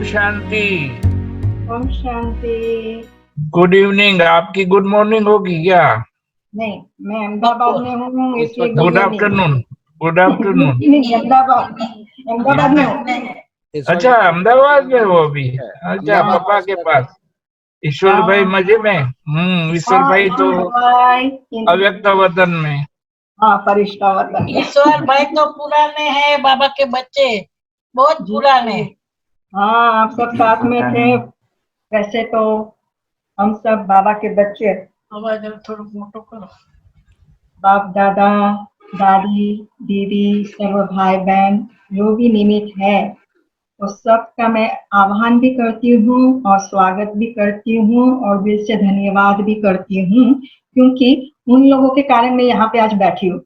शांति। ओम शांति। Good evening. आपकी गुड मॉर्निंग होगी क्या? नहीं, मैं अहमदाबाद में हूँ इसलिए गुड आफ्टरनून। Good afternoon. नहीं, अहमदाबाद में हूँ। अच्छा, अहमदाबाद में हो अभी? अच्छा, पापा के पास। ईश्वर भाई मजे में? ईश्वर भाई तो अव्यक्त वतन में। हाँ, फरिश्ता वतन। ईश्वर भाई तो पुराने हैं, बाबा के बच्चे बहुत पुराने। हाँ, आप सब साथ में थे। वैसे तो हम सब बाबा के बच्चे। आवाज थोड़ा मोटो करो। बाप दादा, दादी, दीदी, सर्व भाई बहन जो भी निमित्त है उस सब का मैं आह्वान भी करती हूँ और स्वागत भी करती हूँ और दिल से धन्यवाद भी करती हूँ, क्योंकि उन लोगों के कारण मैं यहाँ पे आज बैठी हूँ।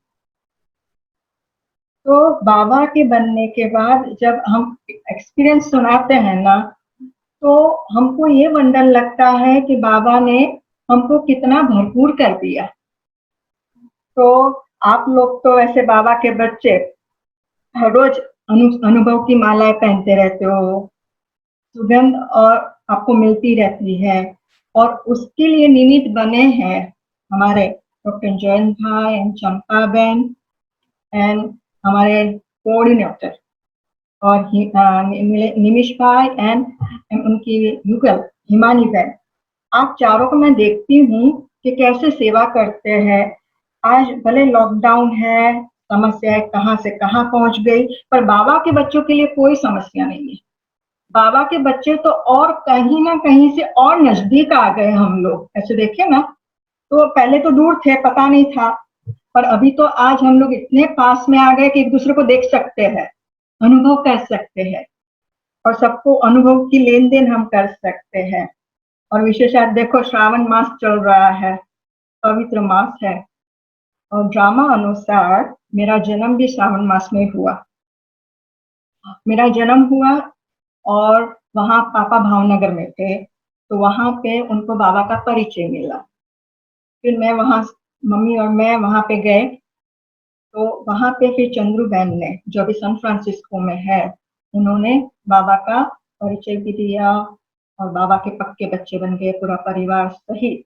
तो बाबा के बनने के बाद जब हम एक्सपीरियंस सुनाते हैं ना, तो हमको ये वंडर लगता है कि बाबा ने हमको कितना भरपूर कर दिया। तो आप लोग तो ऐसे बाबा के बच्चे हर रोज अनुभव की मालाएं पहनते रहते हो, सुगंध और आपको मिलती रहती है, और उसके लिए निमित्त बने हैं हमारे डॉक्टर जयंत भाई एंड चंपा बहन एंड हमारे कोऑर्डिनेटर और निमिष भाई एंड उनकी युगल हिमानी बहन। आप चारों को मैं देखती हूँ कि कैसे सेवा करते हैं। आज भले लॉकडाउन है, समस्याएं कहाँ से कहाँ पहुंच गई, पर बाबा के बच्चों के लिए कोई समस्या नहीं है। बाबा के बच्चे तो और कहीं ना कहीं से और नजदीक आ गए। हम लोग ऐसे देखे ना, तो पहले तो दूर थे, पता नहीं था, पर अभी तो आज हम लोग इतने पास में आ गए कि एक दूसरे को देख सकते हैं, अनुभव कर सकते हैं, और सबको अनुभव की लेन देन हम कर सकते हैं। और विशेषतः देखो, श्रावण मास चल रहा है, पवित्र मास है, और ड्रामा अनुसार मेरा जन्म भी श्रावण मास में हुआ। मेरा जन्म हुआ और वहाँ पापा भावनगर में थे, तो वहाँ पे उनको बाबा का परिचय मिला। फिर मैं वहाँ, मम्मी और मैं वहाँ पे गए, तो वहाँ पे फिर चंद्रू बहन ने, जो अभी सैन फ्रांसिस्को में है, उन्होंने बाबा का परिचय भी दिया और बाबा के पक्के बच्चे बन गए, पूरा परिवार सहित।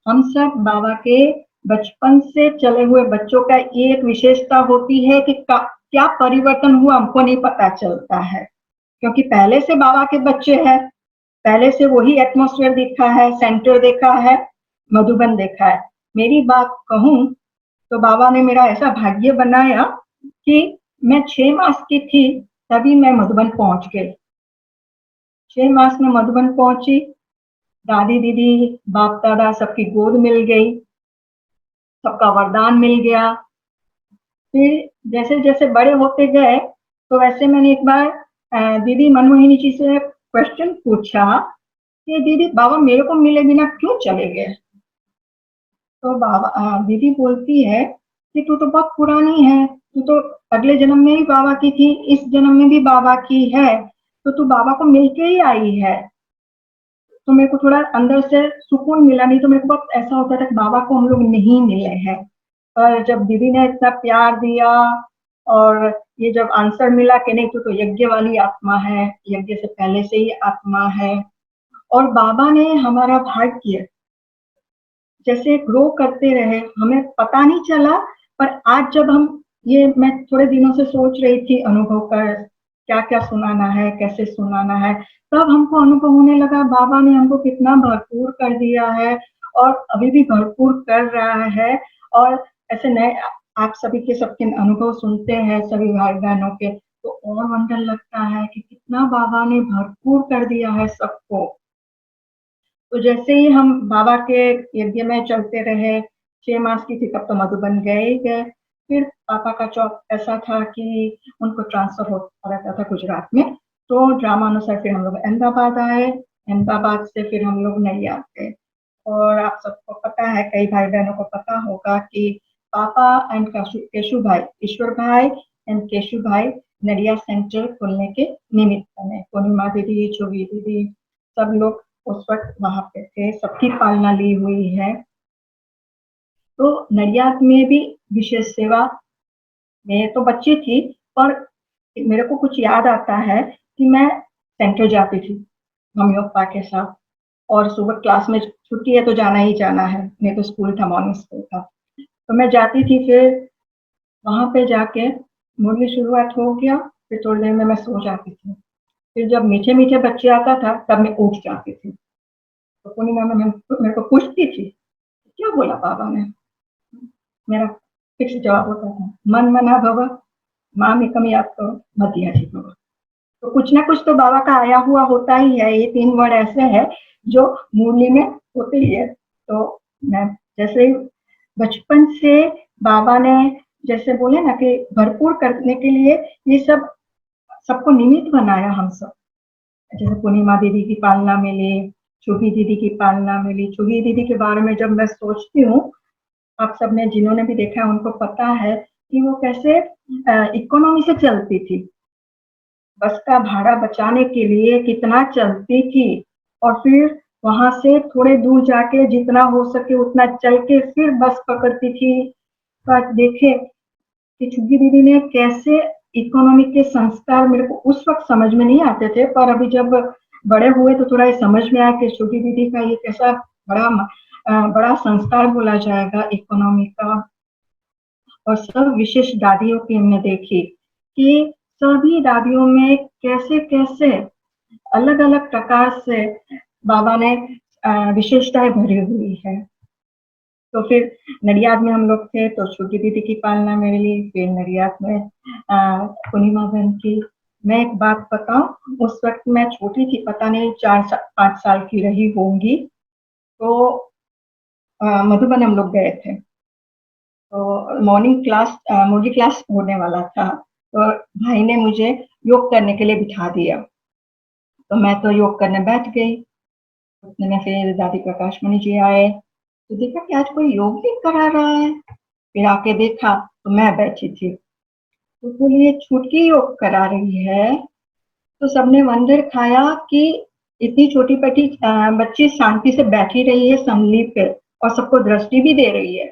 हम सब बाबा के बचपन से चले हुए बच्चों का ये एक विशेषता होती है कि क्या परिवर्तन हुआ हमको नहीं पता चलता है, क्योंकि पहले से बाबा के बच्चे हैं, पहले से वही एटमॉस्फेयर देखा है, सेंटर देखा है, मधुबन देखा है। मेरी बात कहूं तो बाबा ने मेरा ऐसा भाग्य बनाया कि मैं 6 मास की थी तभी मैं मधुबन पहुंच गई। 6 मास में मधुबन पहुंची, दादी दीदी बाप दादा सबकी गोद मिल गई, सबका वरदान मिल गया। फिर जैसे जैसे बड़े होते गए, तो वैसे मैंने एक बार दीदी मनमोहिनी जी से क्वेश्चन पूछा कि दीदी बाबा मेरे को मिले बिना क्यों चले गए? तो बाबा दीदी बोलती है कि तू तो बहुत पुरानी है, तू तो अगले जन्म में भी बाबा की थी, इस जन्म में भी बाबा की है, तो तू बाबा को मिलके ही आई है। तो मेरे को थोड़ा अंदर से सुकून मिला, नहीं तो मेरे को बहुत ऐसा होता था कि बाबा को हम लोग नहीं मिले हैं। पर जब दीदी ने इतना प्यार दिया और ये जब आंसर मिला कि नहीं, तो यज्ञ वाली आत्मा है, यज्ञ से पहले से ही आत्मा है, और बाबा ने हमारा भाग्य जैसे ग्रो करते रहे, हमें पता नहीं चला। पर आज जब हम ये, मैं थोड़े दिनों से सोच रही थी अनुभव कर, क्या क्या सुनाना है, कैसे सुनाना है, तब हमको अनुभव होने लगा बाबा ने हमको कितना भरपूर कर दिया है और अभी भी भरपूर कर रहा है। और ऐसे नए आप सभी के सबके अनुभव सुनते हैं, सभी भाई बहनों के, तो और वंडर लगता है कि कितना बाबा ने भरपूर कर दिया है सबको। तो जैसे ही हम बाबा के यज्ञ में चलते रहे, 6 मास की थी तब तो मधुबन गए ही गए। फिर पापा का जॉब ऐसा था कि उनको ट्रांसफर होता रहता था गुजरात में, तो ड्रामा अनुसार फिर हम लोग अहमदाबाद आए, अहमदाबाद से फिर हम लोग नैया गए। और आप सबको पता है, कई भाई बहनों को पता होगा कि पापा एंड केशु भाई, ईश्वर भाई एंड केशु भाई नडिया सेंटर खोलने के निमित्त बने। पूर्णिमा दीदी, चोवी दीदी, सब लोग उस वक्त वहां पे थे, सबकी पालना ली हुई है। तो नडियाद में भी विशेष सेवा, मैं तो बच्ची थी, पर मेरे को कुछ याद आता है कि मैं सेंटर जाती थी मम्मी पापा के साथ, और सुबह क्लास में छुट्टी है तो जाना ही जाना है, नहीं तो स्कूल था, मॉर्निंग स्कूल था, तो मैं जाती थी। फिर वहां पे जाके मुरली शुरुआत हो गया, फिर थोड़ी देर में मैं सो जाती थी। फिर जब मीठे मीठे बच्चे आता था तब मैं उठ जाती थी। तो पूर्णिमा में मेरे को पूछती थी क्या बोला बाबा ने, मेरा फिक्स जवाब होता था मन मना भव माँ कमी आपको मतिया जी भव। तो कुछ ना कुछ तो बाबा का आया हुआ होता ही है, ये 3 वर्ड ऐसे हैं जो मुरली में होते ही है। तो मैं जैसे बचपन से बाबा ने जैसे बोले ना कि भरपूर करने के लिए ये सब सबको निमित्त बनाया हम सब। जैसे पूर्णिमा दीदी की पालना मिली, छुगी दीदी की पालना मिली। छुगी दीदी के बारे में जब मैं सोचती हूँ, आप सबने जिन्होंने भी देखा है उनको पता है कि वो कैसे इकोनॉमी से चलती थी, बस का भाड़ा बचाने के लिए कितना चलती थी, और फिर वहां से थोड़े दूर जाके जितना हो सके उतना चल के फिर बस पकड़ती थी। पर देखे कि छुग्गी दीदी ने कैसे इकोनॉमी के संस्कार मेरे को उस वक्त समझ में नहीं आते थे, पर अभी जब बड़े हुए तो थोड़ा ये समझ में आया कि छुग्गी दीदी का ये कैसा बड़ा संस्कार बोला जाएगा इकोनॉमी का। और सब विशेष दादियों की हमने देखी कि सभी दादियों में कैसे कैसे अलग अलग प्रकार से बाबा ने विशेषताएं भरी हुई है। तो फिर नडियाद में हम लोग थे तो छोटी दीदी की पालना मेरे लिए, फिर नडियाद में पूर्णिमा बहन की। मैं एक बात बताऊं, उस वक्त मैं छोटी थी, पता नहीं 4-5 साल की रही होंगी। तो मधुबन हम लोग गए थे, तो मॉर्निंग क्लास मुरली क्लास होने वाला था, तो भाई ने मुझे योग करने के लिए बिठा दिया। तो मैं तो योग करने बैठ गई। उतने में फिर दादी प्रकाश मणि जी आए, तो देखा कि आज कोई योग भी करा रहा है। फिर आके देखा तो मैं बैठी थी, तो बोली ये छुटकी योग करा रही है। तो सबने वंदर खाया कि इतनी छोटी पटी बच्ची शांति से बैठी रही है संभली पे और सबको दृष्टि भी दे रही है।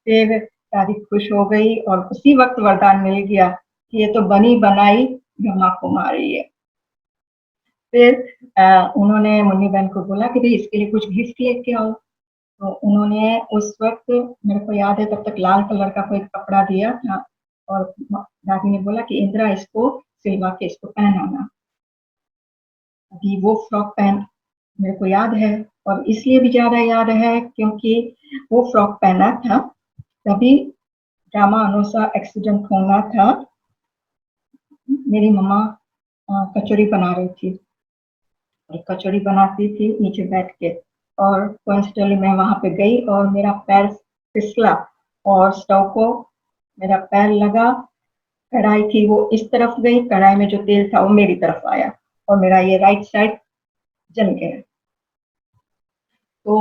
फिर दादी खुश हो गई और उसी वक्त वरदान मिल गया कि ये तो बनी बनाई ब्रह्मा कुमारी है। फिर उन्होंने मुन्नी बहन को बोला कि भाई इसके लिए कुछ गिफ्ट लेके आओ। तो उन्होंने उस वक्त, मेरे को याद है तब तक लाल कलर का कोई कपड़ा दिया था, और दादी ने बोला कि इंदिरा इसको सिलवा के इसको पहनाना। अभी वो फ्रॉक पहन मेरे को याद है, और इसलिए भी ज्यादा याद है क्योंकि वो फ्रॉक पहना था तभी ड्रामा अनुसार एक्सीडेंट होना था। मेरी मम्मा कचौरी बना रही थी, और कचौरी बनाती थी नीचे बैठ के, और कोइंसिडेंटली मैं वहां पे गई और मेरा पैर फिसला और स्टोव को मेरा पैर लगा। कढ़ाई थी वो इस तरफ गई, कढ़ाई में जो तेल था वो मेरी तरफ आया और मेरा ये राइट साइड जल गया। तो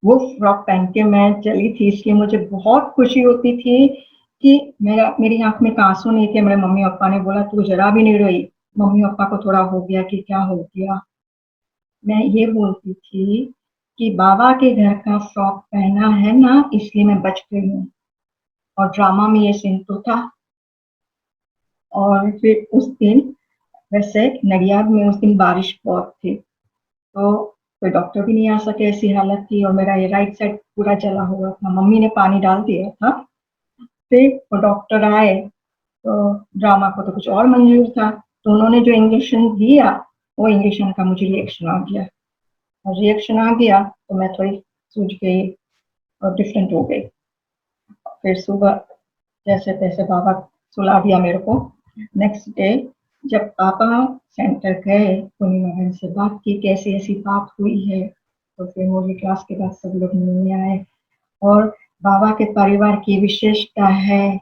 वो फ्रॉक पहन के मैं चली थी, इसलिए मुझे बहुत खुशी होती थी कि मेरी आंख में आंसू नहीं थे। मेरे मम्मी पापा ने बोला तू जरा भी नहीं रोई। मम्मी पापा को थोड़ा हो गया कि क्या हो गया। मैं ये बोलती थी कि बाबा के घर का फ्रॉक पहना है ना, इसलिए मैं बच गई हूँ। और ड्रामा में ये सीन तो था। और फिर उस दिन वैसे नडियाद में उस दिन बारिश बहुत थी, तो कोई डॉक्टर भी नहीं आ सके, ऐसी हालत थी, और मेरा ये राइट साइड पूरा जला हुआ था। मम्मी ने पानी डाल दिया था। फिर वो डॉक्टर आए तो ड्रामा को तो कुछ और मंजूर था, तो उन्होंने जो इंजेक्शन दिया वो इंजेक्शन का मुझे रिएक्शन आ गया, और रिएक्शन आ गया तो मैं थोड़ी सूझ गई और डिफरेंट हो गई। फिर सुबह जैसे तैसे बाबा सुला दिया मेरे को। नेक्स्ट डे जब पापा सेंटर गए, पूर्णिमा बहन से बात की कैसी ऐसी बात हुई है, तो फिर मुरली क्लास के बाद सब लोग मिलने आए। और बाबा के परिवार की विशेषता है,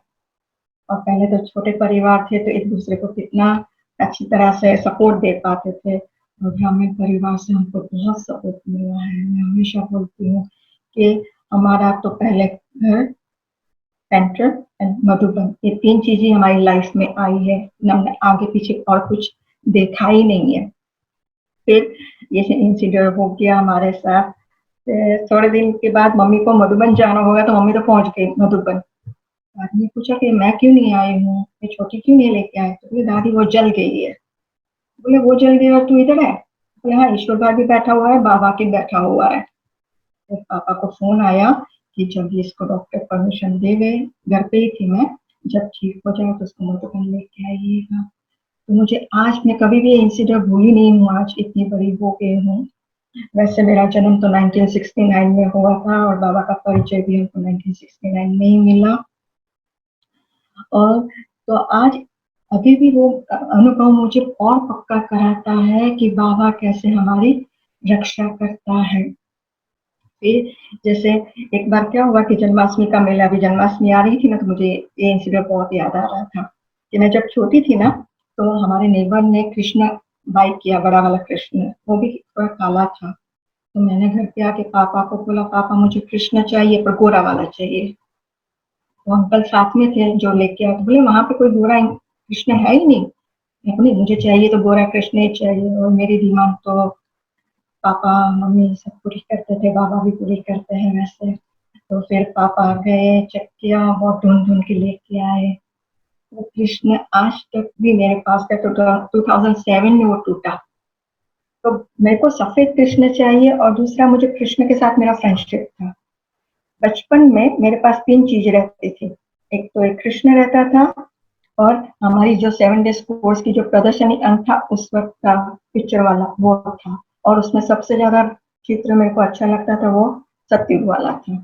और पहले तो छोटे परिवार थे तो एक दूसरे को कितना अच्छी तरह से सपोर्ट दे पाते थे, और ग्रामीण परिवार से हमको बहुत सपोर्ट मिला है। मैं हमेशा बोलती हूँ कि हमारा तो पहले घर, सेंटर एंड मधुबन, ये 3 चीजें हमारी लाइफ में आई है, हमने आगे पीछे और कुछ देखा ही नहीं है। फिर ये इंसिडेंट हो गया हमारे साथ। थोड़े दिन के बाद मम्मी को मधुबन जाना होगा तो मम्मी तो पहुंच गई मधुबन। दादी ने पूछा कि मैं क्यों नहीं आई हूँ, मैं छोटी क्यों नहीं लेके आई, तो दादी वो जल गई है। बोले वो जल गया और तू इधर है? बोले हाँ, ईश्वर भाई भी बैठा हुआ है, बाबा भी बैठा हुआ है। तो पापा को फोन आया कि जब इसको डॉक्टर परमिशन दे गए, घर पे ही थी मैं, जब ठीक हो जाए तो उसको मधुबन लेके आइएगा। तो मुझे आज, मैं कभी भी इंसिडेंट भूली नहीं हूँ, आज इतनी बड़ी हो गई हूँ। वैसे मेरा जन्म तो 1969 में हुआ था और बाबा का परिचय भी हमको 1969 में ही मिला। और तो आज अभी भी वो अनुभव मुझे और पक्का कराता है कि बाबा कैसे हमारी रक्षा करता है। फिर जैसे एक बार क्या हुआ कि जन्माष्टमी का मेला, अभी जन्माष्टमी आ रही थी ना, तो मुझे ये इंसिडेंट बहुत याद आ रहा था कि मैं जब छोटी थी ना, तो हमारे नेबर ने कृष्ण बाई किया, बड़ा वाला कृष्ण, वो भी थोड़ा काला था। तो मैंने घर पे आके पापा को बोला, पापा मुझे कृष्ण चाहिए पर गोरा वाला चाहिए। वो अंकल साथ में थे जो लेके आए, तो बोले वहां पे कोई गोरा कृष्ण है ही नहीं। मैं बोली मुझे चाहिए तो गोरा कृष्ण ही चाहिए। और मेरी डिमांड तो पापा मम्मी सब पूरी करते थे, बाबा भी पूरी करते हैं वैसे। तो फिर पापा गए, चेक किया, बहुत ढूंढ ढूंढ के लेके आए। वो कृष्ण आज तक भी मेरे पास है, तो 2007 में वो टूटा। तो मेरे को सफेद कृष्ण चाहिए और दूसरा मुझे कृष्ण के साथ मेरा फ्रेंडशिप था। बचपन में मेरे पास 3 चीज रहती थी। एक तो एक कृष्ण रहता था, और हमारी जो 7 डेज कोर्स की जो प्रदर्शनी अंक था उस वक्त का पिक्चर वाला वो था, और उसमें सबसे ज्यादा चित्र मेरे को अच्छा लगता था वो सतयुग वाला था।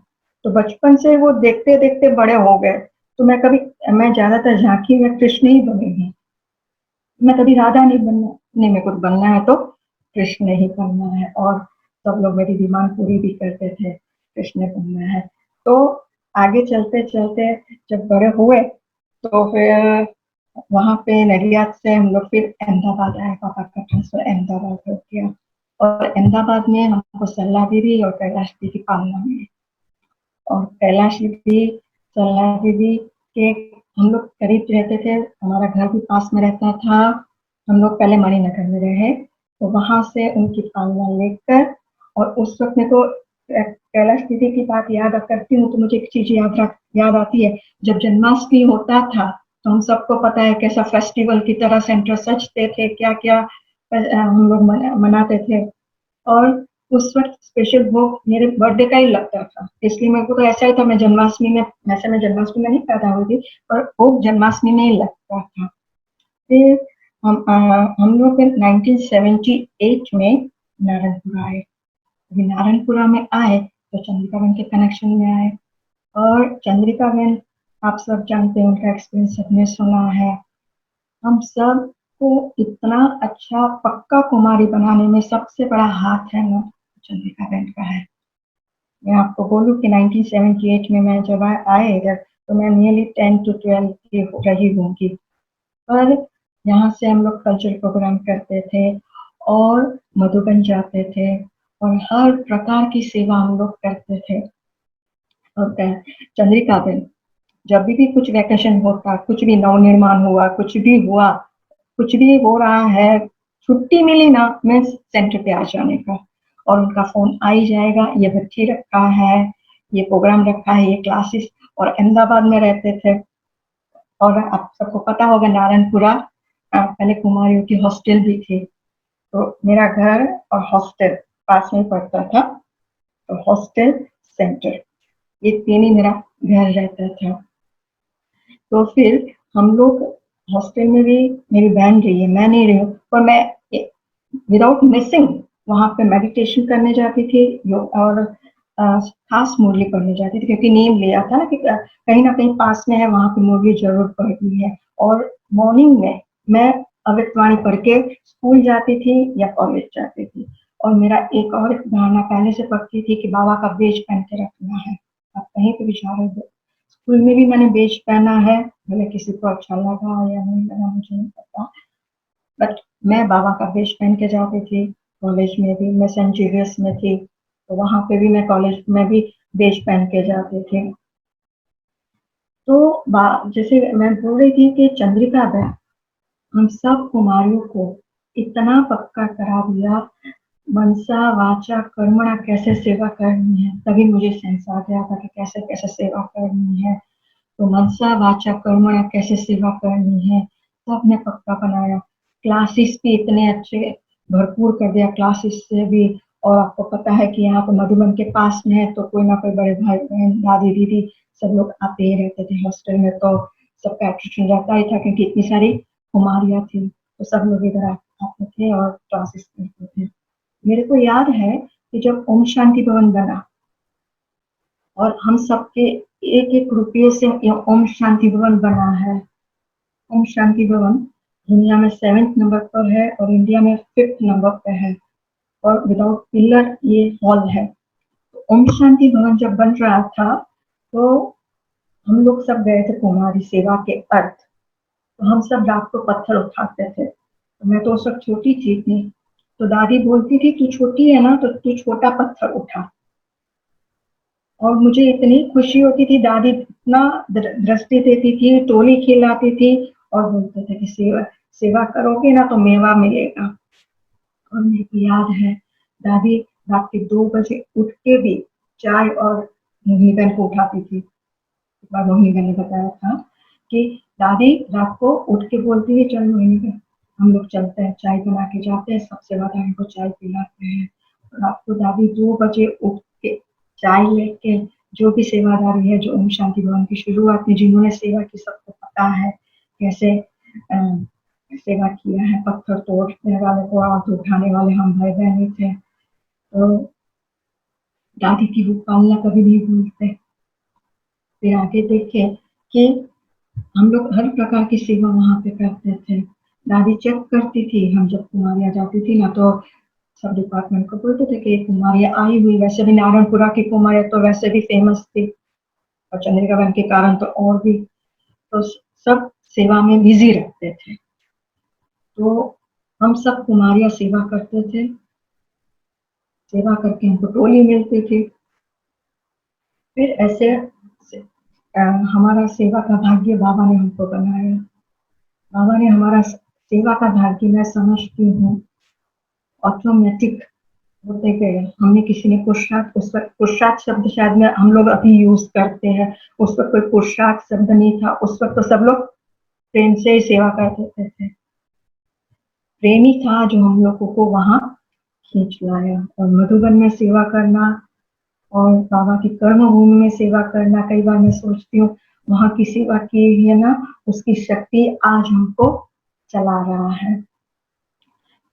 तो बचपन से वो देखते देखते बड़े हो गए। तो मैं ज्यादातर झांकी में कृष्ण ही बनी हूँ। मैं कभी राधा नहीं बनना, नहीं, मेरे को बनना है तो कृष्ण ही बनना है। और सब लोग मेरी डिमांड पूरी भी करते थे, कृष्ण बनना है। तो आगे चलते चलते जब बड़े हुए तो फिर वहां पे नडियाद से हम लोग फिर अहमदाबाद आए, पापा का ट्रांसफर अहमदाबाद हो गया। और अहमदाबाद में हमको सल्ला दीदी और कैलाश दीदी पालना में, और कैलाश दीदी सल्ला दीदी के हम लोग करीब रहते थे, हमारा घर भी पास में रहता था। हम लोग पहले मणिनगर में रहे, तो वहां से उनकी पालना लेकर, और उस वक्त मेरे को कैलाश दीदी की बात याद करती हूँ तो मुझे एक चीज याद आती है। जब जन्माष्टमी होता था तो हम सबको पता है कैसा फेस्टिवल की तरह सेंटर सजते थे, क्या क्या हम लोग मनाते थे। और उस वक्त स्पेशल भोग मेरे बर्थडे का ही लगता था, इसलिए मेरे को तो ऐसा ही था, मैं जन्माष्टमी में, वैसे मैं जन्माष्टमी में नहीं पैदा हुई थी, पर भोग जन्माष्टमी में ही लगता था। फिर हम लोग 1978 में नारायणपुरा आए। अभी नारायणपुरा में आए तो चंद्रिका बहन के कनेक्शन में आए। और चंद्रिका बहन, आप सब जानते हैं, उनका एक्सपीरियंस सबने सुना है। हम सब को इतना अच्छा पक्का कुमारी बनाने में सबसे बड़ा हाथ है ना चंद्रिका बहन का है। मैं आपको बोलूं कि 1978 में मैं जब आए इधर, तो मैं नियरली 10 to 12 की रही होंगी। पर यहाँ से हम लोग कल्चरल प्रोग्राम करते थे और मधुबन जाते थे और हर प्रकार की सेवा हम लोग करते थे। और चंद्रिका बहन जब भी कुछ वैकेशन होता, कुछ भी नवनिर्माण हुआ, कुछ भी हुआ, कुछ भी हो रहा है, छुट्टी मिली ना, मैं सेंटर पे आ जाने का, और उनका फोन आ ही जाएगा, ये बच्ची रखा है, ये प्रोग्राम रखा है, ये क्लासेस। और अहमदाबाद में रहते थे, और आप सबको पता होगा नारायणपुरा पहले कुमारियों की हॉस्टल भी थी। तो मेरा घर और हॉस्टल पास में पड़ता था, तो हॉस्टल सेंटर ये तीन ही मेरा घर रहता था। तो फिर हम लोग हॉस्टल में भी, मेरी बहन रही है, मैं नहीं रही हूँ, पर मैं विदाउट मिसिंग वहां पे मेडिटेशन करने जाती थी, और खास मुरली पढ़ने जाती थी, क्योंकि नेम लिया था ना कि कहीं ना कहीं पास में है, वहां पे मुरली जरूर पढ़नी है। और मॉर्निंग में मैं अमृतवाणी पढ़ के स्कूल जाती थी या कॉलेज जाती थी। और मेरा एक और धारणा पहले से पक्की थी कि बाबा का बेज पहन के रखना है, आप कहीं पे भी जा रहे हो। स्कूल में भी मैंने बेज पहना है, भले किसी को अच्छा लगा या नहीं लगा मुझे नहीं पता, बट मैं बाबा का वेश पहन के जाती थी। कॉलेज में भी मैं सेंट जेवियर्स में थी, तो वहां पे भी मैं कॉलेज में भी वेश पहन के जाती थी। तो जैसे मैं बोल रही थी कि चंद्रिका बहन हम सब कुमारियों को इतना पक्का करा दिया, मनसा वाचा कर्मणा कैसे सेवा करनी है, तभी मुझे सेंस आ गया था कि कैसे कैसे सेवा करनी है। तो मनसा वाचा कर्मणा कैसे सेवा करनी है, सबने पक्का बनाया। क्लासेस भी इतने अच्छे भरपूर कर दिया क्लासेस से भी। और आपको पता है कि यहाँ पर मधुबन के पास में है, तो कोई ना कोई बड़े भाई बहन दादी दीदी सब लोग आते ही रहते थे हॉस्टल में, तो सबका अट्रैक्शन रहता ही था क्योंकि इतनी सारी कुमारियाँ थी, तो सब लोग इधर आते थे और क्लासेस करते थे। मेरे को याद है कि जब ओम शांति भवन बना और हम सबके एक एक रुपये से ये ओम शांति भवन बना है। ओम शांति भवन दुनिया में 7th नंबर पर है और इंडिया में 5th नंबर पर है, और विदाउट पिलर ये हॉल है। तो ओम शांति भवन जब बन रहा था तो हम लोग सब गए थे कुमारी सेवा के अर्थ, तो हम सब रात को पत्थर उठाते थे। तो मैं तो उस वक्त छोटी थी, तो दादी बोलती थी तू छोटी है ना तो तू छोटा पत्थर उठा, और मुझे इतनी खुशी होती थी। दादी इतना दृष्टि देती थी, टोली खिलाती थी और बोलते थे कि सेवा करोगे ना तो मेवा मिलेगा। और मेरे को याद है दादी रात के 2 बजे उठ के भी चाय और मोहिनी बहन को उठाती थी। एक बार मोहिनी बहन ने बताया था कि दादी रात को उठ के बोलती है चल मोहिनी बहन हम लोग चलते हैं, चाय बना के जाते हैं, सब सेवादारों को चाय पिलाते हैं। रात को दादी 2 बजे उठ के चाय लेके, जो भी सेवादारी है जो ओम शांति भवन की शुरुआत में जिन्होंने सेवा की सबको पता है कैसे सेवा किया है। पत्थर तोड़ने वाले को आग उठाने वाले हम भाई बहन थे, तो दादी की वो पालना कभी नहीं भूलते। फिर आगे देखे कि हम लोग हर प्रकार की सेवा वहां पे करते थे। दादी चेक करती थी, हम जब कुमारियाँ जाती थी ना तो सब डिपार्टमेंट को बोलते थे कि कुमारियाँ आई हुई। वैसे भी नारायणपुरा की कुमारियाँ तो वैसे भी फेमस थी और चंद्रिका बहन के कारण तो और भी, तो सब सेवा में बिजी रहते थे। तो हम सब कुमारियाँ सेवा करते थे, सेवा करके हमको टोली मिलती थी। फिर ऐसे हमारा सेवा का भाग्य बाबा ने हमको बनाया। बाबा ने हमारा सेवा का भाग्य मैं समझती हूँ ऑटोमेटिक होते गए। हमने किसी ने पुरुषार्थ, उस वक्त पुरुषार्थ शब्द शायद में हम लोग अभी यूज करते हैं, उस वक्त कोई पुरुषार्थ शब्द नहीं था। उस वक्त तो सब लोग प्रेम से ही सेवा करते थे। प्रेमी था जो हम लोगों को वहां खींच लाया। और मधुबन में सेवा करना और बाबा की कर्म भूमि में सेवा करना, कई बार मैं सोचती हूँ वहां की सेवा की है ना, उसकी शक्ति आज हमको चला रहा है।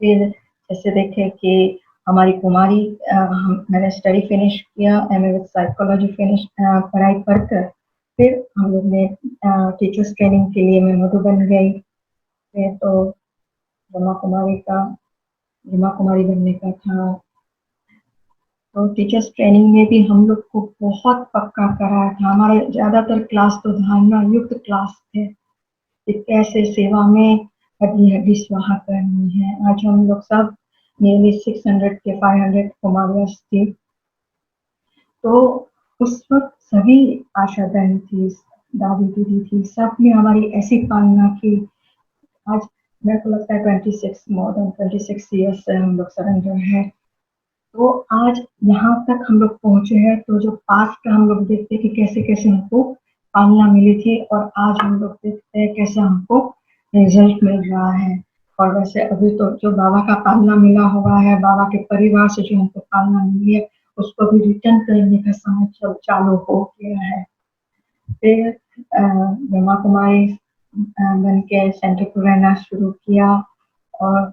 फिर जैसे देखे कि हमारी कुमारी मैंने स्टडी फिनिश किया, एमए विद साइकोलॉजी फिनिश पढ़ाई पढ़कर फिर हम लोग ने टीचर्स ट्रेनिंग के लिए मैं मधुबन गई। फिर तो ब्रह्मा कुमारी बनने का था। तो टीचर्स ट्रेनिंग में भी हम लोग को बहुत पक्का कराया था। हमारे ज्यादातर क्लास तो धारणा युक्त क्लास थे कि कैसे सेवा में हड्डी हड्डी स्वाहा करनी है। आज हम लोग सब नियरली 600 के 500 कुमारियाँ थी। तो उस वक्त सभी आशा बहन थी, दादी दीदी थी, सब ने हमारी ऐसी पालना की। आज मेरे को लगता है 26 ईयर्स से हम लोग सरेंडर है। तो आज यहाँ तक हम लोग पहुंचे हैं, तो जो पास्ट का हम लोग देखते हैं कि कैसे कैसे हमको पालना मिली थी और आज हम लोग देखते हैं कैसे हमको रिजल्ट मिल रहा है। और वैसे अभी तो जो बाबा का पालना मिला हुआ है, बाबा के परिवार से जो हमको पालना मिली है, उसको भी रिटर्न करने का समय चालू हो गया है। फिर ब्रह्मा कुमारी बन के सेंटर को रहना शुरू किया और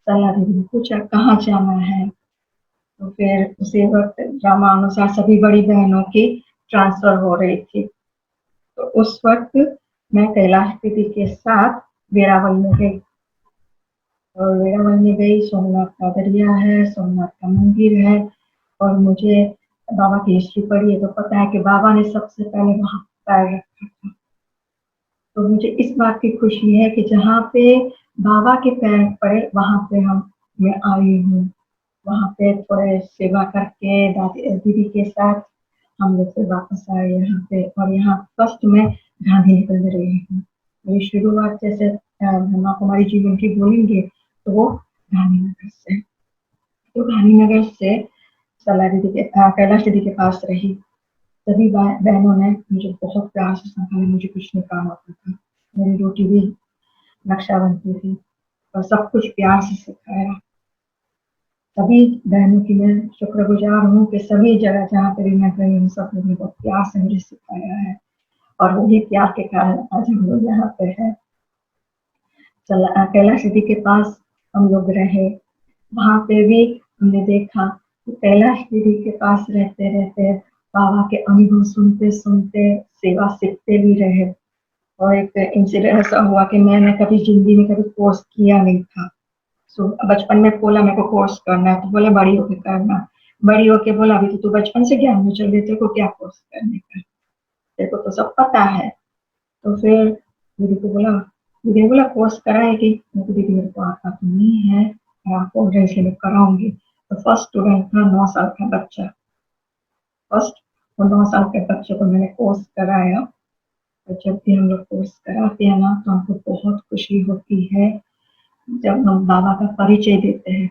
सलाह दीदी ने पूछा कहाँ जाना है, तो फिर उसी वक्त ड्रामा अनुसार सभी बड़ी बहनों की ट्रांसफर हो रही थी। तो उस वक्त मैं कैलाश दीदी के साथ वेरावल में गई, और वेरावल में गई, सोमनाथ का दरिया है, सोमनाथ का मंदिर है, और मुझे बाबा की हिस्ट्री पढ़ी है तो पता है कि बाबा ने सबसे पहले वहां पैर रखा था। तो मुझे इस बात की खुशी है कि जहाँ पे बाबा के पैर पड़े वहां पे मैं आई हूँ। वहां पे थोड़े सेवा करके दीदी के साथ हम लोग फिर वापस आए यहाँ पे, और यहाँ फर्स्ट में गांधीनगर में रही हूँ। मेरी शुरुआत जैसे ब्रह्मा कुमारी जी उनकी बोलेंगे तो वो गांधीनगर से, तो गांधीनगर से सला दीदी के कैलाश दीदी के पास रही। सभी बहनों ने मुझे बहुत प्यार से संभाला, मुझे कुछ नहीं काम आता था, मेरी रोटी भी नक्शा बनती थी। और सब कुछ प्यार से सिखाया। सभी बहनों की मैं शुक्रगुजार हूँ कि सभी जगह जहाँ पर भी मैं गई हूँ सब लोगों ने बहुत प्यार से मुझे सिखाया है, और वही प्यार के कारण आज हम लोग यहाँ पे है। कैलाश दीदी के पास हम लोग रहे, वहाँ पे भी हमने देखा कि कैलाश दीदी के पास रहते रहते बाबा के अनुभव सुनते सुनते सेवा सीखते भी रहे। और एक इंसिडेंट ऐसा हुआ कि मैंने कभी जिंदगी में कभी कोर्स किया नहीं था। बचपन में बोला मेरे को कोर्स करना है, तो बोले बड़ी होके करना। बड़ी होके बोला अभी तो तू बचपन से ज्ञान में चल रही, तेरे को क्या कोर्स करने का, तेरे को तो सब पता है। तो फिर दीदी ने बोला कोर्स कराएगी। मैं तो दीदी मेरे को आता तो नहीं है, मैं आपको इसलिए मैं कराऊंगी। तो फर्स्ट स्टूडेंट था 9 साल का बच्चा, फर्स्ट और 9 साल के बच्चे को मैंने कोर्स कराया। और जब भी हम लोग कोर्स कराते हैं ना तो हमको बहुत खुशी होती है जब हम बाबा का परिचय देते हैं।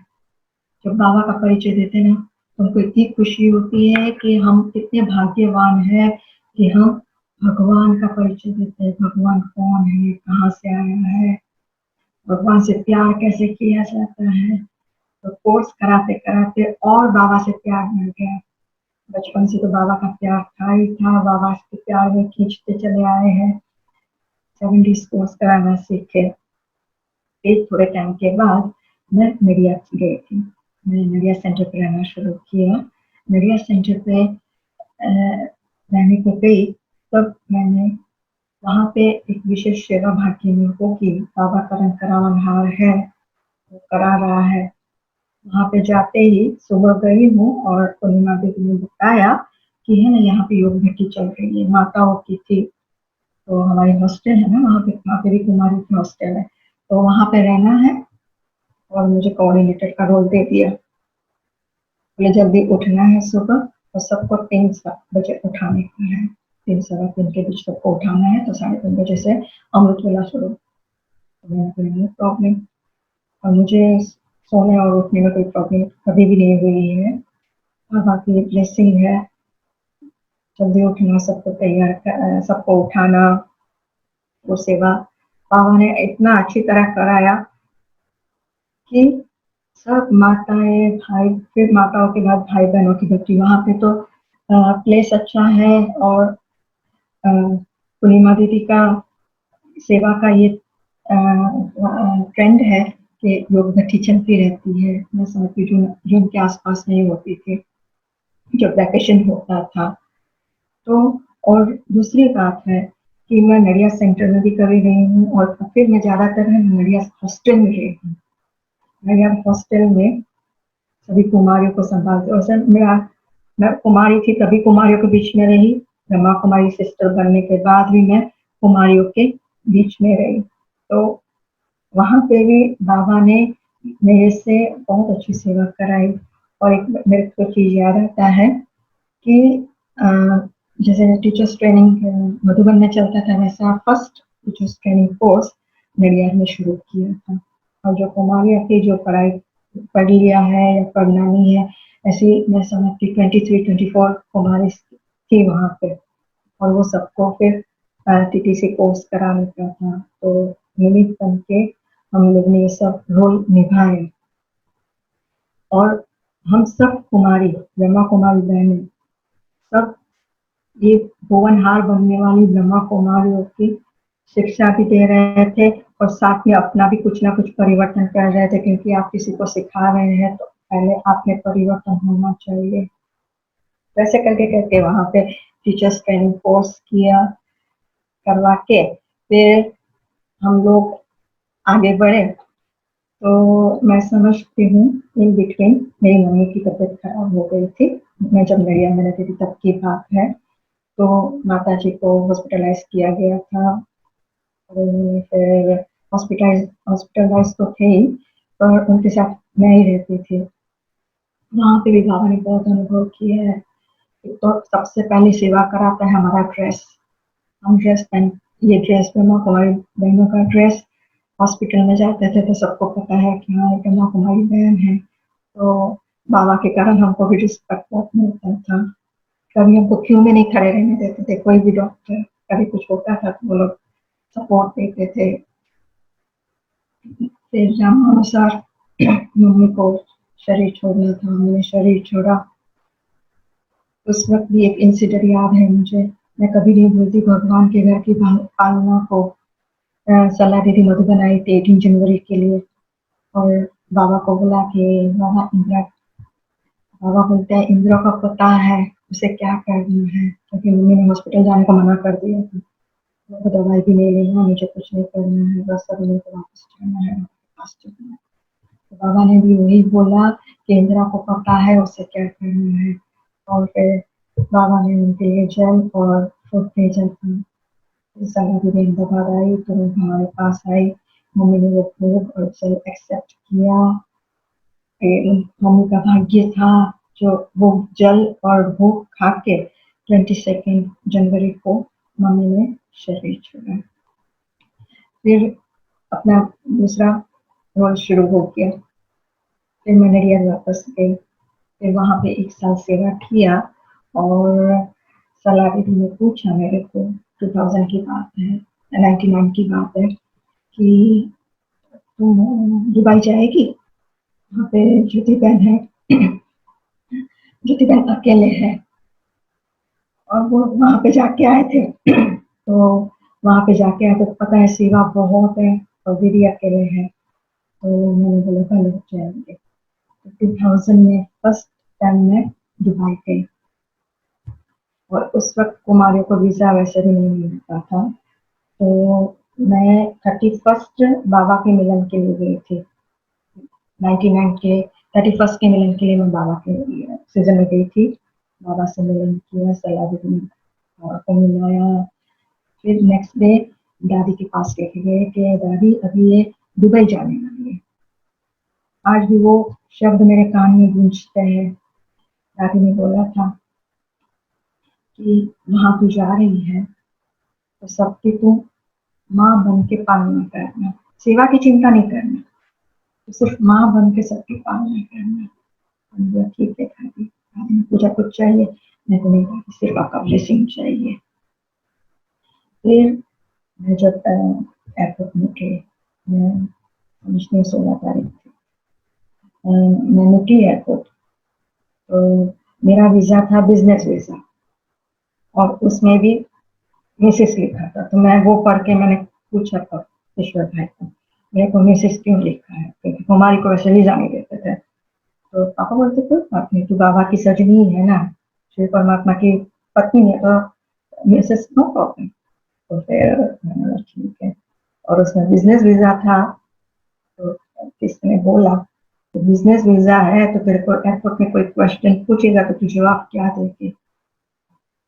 जब बाबा का परिचय देते हैं ना तो हमको इतनी खुशी होती है कि हम कितने भाग्यवान हैं कि हम भगवान का परिचय देते हैं। भगवान कौन है, कहाँ से आया है, भगवान से प्यार कैसे किया जाता है। तो कोर्स कराते कराते और बाबा से प्यार मिल गया। बचपन से तो बाबा का प्यार था ही था, बाबा के प्यार में खींचते चले आए हैं। 7 डेज कोर्स कराना सीखे। फिर थोड़े टाइम के बाद मैं नडिया गई थी, मैंने नडिया सेंटर पर रहना शुरू किया। नडिया सेंटर पे रहने को गई, तब मैंने वहाँ पे एक विशेष सेवा भाग्य में होगी, बाबा का रंग करावनहार है, वो करा रहा है। वहाँ पे जाते ही सुबह गई हूँ और पूर्णिमा दीदी ने बताया कि है ना यहाँ पे योग भट्टी चल रही है, माताओं की थी। तो हमारी हॉस्टल है ना वहाँ पे भी कुमारी की हॉस्टल है, तो वहाँ पे रहना है और मुझे कोऑर्डिनेटर का रोल दे दिया। बोले जल्दी उठना है सुबह और सबको 3 बजे उठाने का है, 3 सवा 3 के बीच सबको उठाना है। तो 3:30 बजे से अमृत वेला शुरू। तो मैंने कोई नहीं प्रॉब्लम, और मुझे सोने और उठने में कोई प्रॉब्लम कभी भी नहीं हुई है। बाबा की ब्लेसिंग है। जल्दी उठना, सबको तैयार सबको उठाना, वो सेवा बाबा ने इतना अच्छी तरह कराया कि सब माताएं भाई, फिर माताओं के बाद भाई बहनों की भक्ति। वहाँ पे तो प्लेस अच्छा है, और पूर्णिमा दीदी का सेवा का ये ट्रेंड है कि योग भट्टी चलती रहती है। मैं समझती जून के आसपास नहीं होती थी जब वैकेशन होता था। तो और दूसरी बात है कि मैं नडिया सेंटर में भी कभी रही हूँ, और फिर मैं ज्यादातर नडिया हॉस्टल में रही हूँ। नडिया हॉस्टल में सभी कुमारियों को संभालते, और सर मैं कुमारी थी तभी कुमारियों के बीच में रही, ब्रह्मा कुमारी सिस्टर बनने के बाद भी मैं कुमारियों के बीच में रही। तो वहाँ पे भी बाबा ने मेरे से बहुत अच्छी सेवा कराई। और एक मेरे को चीज याद आता है कि जैसे टीचर्स ट्रेनिंग मधुबन में चलता था, वैसा first teachers training course Nadiad में शुरू किया था। और जो कुमारियाँ की जो पढ़ाई पढ़ लिया है या पढ़ना नहीं है, ऐसी मैं समझती 23-24 कुमारी थी वहाँ पे, और वो सबको फिर टीटीसी कोर्स कराने का था। तो निमित्त बन के हम लोग ने ये सब रोल निभाए, और हम सब कुमारी, ब्रह्मा कुमारी बहनें सब ये भुवनहार बनने वाली ब्रह्मा कुमारियों की शिक्षा भी दे रहे थे, और साथ में अपना भी कुछ ना कुछ परिवर्तन कर रहे थे, क्योंकि आप किसी को सिखा रहे हैं तो पहले आप में परिवर्तन होना चाहिए। वैसे करके करके वहाँ पे टीचर्स ट्रेनिंग कोर्स किया, करवा के फिर हम लोग आगे बढ़े। तो मैं समझती हूँ इन बिटवीन मेरी मम्मी की तबीयत खराब हो गई थी। मैं जब नडिया में रहती थी तब की बात है। तो माता जी को हॉस्पिटलाइज किया गया था, और फिर हॉस्पिटलाइज तो थे ही, पर उनके साथ मैं ही रहती थी। वहाँ पे भी बाबा ने बहुत अनुभव किया है। तो सबसे पहले सेवा कराता है हमारा ड्रेस। हम ड्रेस पहन, ये ड्रेस ब्रह्मा कुमारी बहनों का ड्रेस, हॉस्पिटल में जाते थे तो सबको पता है कि हाँ ब्रह्मा कुमारी बहन है। तो बाबा के कारण हमको भी रिस्पेक्ट बहुत मिलता था। कभी हमको क्यों में नहीं खड़े रहने देते थे, कोई भी डॉक्टर कभी कुछ होता था तो वो लोग सपोर्ट देते थे। फिर नामानुसार मम्मी को शरीर छोड़ना था, मैंने शरीर छोड़ा। उस वक्त भी एक इंसिडेंट याद है मुझे, मैं कभी नहीं भूलती भगवान के घर की पालना को। सलाह दीदी मधुबन आई थी 18 जनवरी के लिए, और बाबा को बुला के बाबा इंदिरा, बाबा बोलते हैं इंदिरा को पता है उसे क्या करना है, क्योंकि मम्मी ने हॉस्पिटल जाने को मना कर दिया था। मुझे दवाई भी नहीं लेना, मुझे कुछ नहीं करना है, बस अब मेरे को वापस जाना है, वापस जाना है। तो बाबा ने भी वही बोला कि इंदिरा को पता है उसे क्या करना है। और फिर बाबा ने उनके लिए जल और फूड भेजा था। सारा दिन अहमदाबाद आई तो हमारे पास आई, मम्मी ने वो फूड और जल एक्सेप्ट किया। फिर मम्मी का भाग्य था जो वो जल और भूख खा के 22 जनवरी को मम्मी ने शरीर छोड़ा। फिर अपना दूसरा रोल शुरू हो गया। फिर मैं नडियाद वापस गई, फिर वहाँ पे 1 साल सेवा किया। और सलाह दीदी ने पूछा मेरे को, 2000 की बात है, 99 की बात है, कि तुम दुबई जाएगी? वहाँ पे ज्योति बहन है, ज्योति बहन अकेले है, और वो वहाँ पे जाके आए थे। तो वहाँ पे जाके आए तो पता है सेवा बहुत है और दीदी अकेले है। तो मैंने बोला भले जाएंगे। तो 2000 में फर्स्ट टाइम मैं दुबई गई, और उस वक्त कुमारियों को वीजा वैसे भी नहीं मिलता था। तो मैं 31st बाबा के मिलन के लिए गई थी। 99 के 31st के मिलन के लिए मैं बाबा के सीजन में गई थी। बाबा से मिलन किया, सलाह दीदी को मिलाया। फिर नेक्स्ट डे दादी के पास लेके गए कि दादी अभी ये दुबई जाने वाली है। आज भी वो शब्द मेरे कान में गूंजते हैं। दादी ने बोला था कि वहां तू जा रही है तो सबकी तू माँ बन के पालना करना, सेवा की चिंता नहीं करना, तो सिर्फ माँ बन के सबकी पालना करना। बोला ठीक है दादी। दादी ने पूछा कुछ चाहिए? मैं तो नहीं दादी, सिर्फ आपका ब्लेसिंग चाहिए। फिर मैं जब एयरपोर्ट में थे, मैं 16 तारीख थी, मैं निकली एयरपोर्ट, तो मेरा वीजा था बिजनेस वीजा, और उसमें भी मिसेस लिखा था। तो मैं वो पढ़ के मैंने पूछा था ईश्वर भाई को, मेरे को मिसेस क्यों लिखा है, क्योंकि कुमारी को वैसे वीजा नहीं देते थे। तो पापा बोलते कोई बात नहीं, तू बाबा की सजनी है ना, शिव परमात्मा की पत्नी है, तो मिसेस नो प्रॉब्लम। तो फिर मैंने बोला ठीक है। और उसमें बिजनेस वीजा था, तो किसने बोला तो बिजनेस वीजा है तो तेरे को एयरपोर्ट में कोई क्वेश्चन पूछेगा तो तू जवाब क्या देगी?